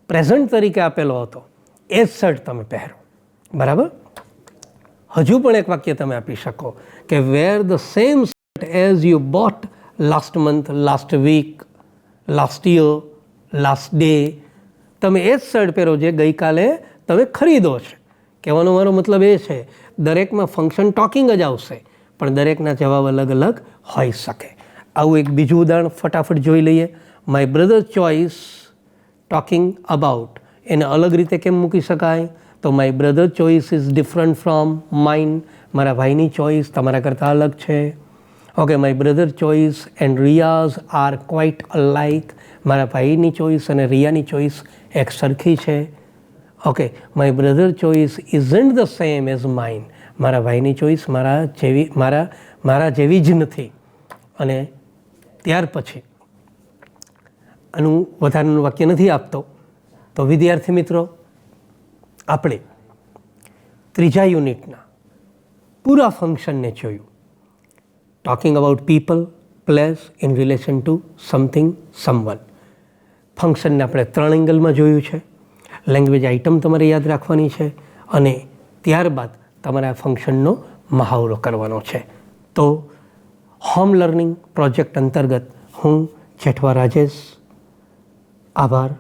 પ્રેઝન્ટ તરીકે આપેલો હતો એ જ શર્ટ તમે પહેરો. બરાબર? હજુ પણ એક વાક્ય તમે આપી શકો કે wear the same shirt as you bought last month, last week, last year, last day, તમે એ જ શર્ટ પહેરો જે ગઈકાલે તમે ખરીદો છે. કહેવાનો મારો મતલબ એ છે દરેકમાં ફંક્શન ટોકિંગ જ આવશે પણ દરેકના જવાબ અલગ અલગ હોઈ શકે. આવું એક બીજું ઉદાહરણ ફટાફટ જોઈ લઈએ. My brother choice talking about, એને અલગ રીતે કેમ મૂકી શકાય? તો my brother choice is different from mine, મારા ભાઈની ચોઇસ તમારા કરતાં અલગ છે. Okay, my brother choice and Riya's are quite alike, મારા ભાઈની ચોઇસ અને રિયાની ચોઇસ એક સરખી છે. Okay, my brother choice isn't the same as mine, મારા ભાઈની ચોઇસ મારા જેવી જ નથી. અને ત્યાર પછી આનું વધારાનું વાક્ય નથી આપતો. તો વિદ્યાર્થી મિત્રો, આપણે ત્રીજા યુનિટના પૂરા ફંક્શનને જોયું. Talking about people, place, in relation to something, someone. ફંક્શનને આપણે 3 એંગલમાં જોયું છે. લેંગ્વેજ આઇટમ તમારે યાદ રાખવાની છે અને ત્યારબાદ તમારે આ ફંક્શનનો મહાવરો કરવાનો છે. તો હોમ લર્નિંગ પ્રોજેક્ટ અંતર્ગત હું જેઠવા રાજેશ, આભાર.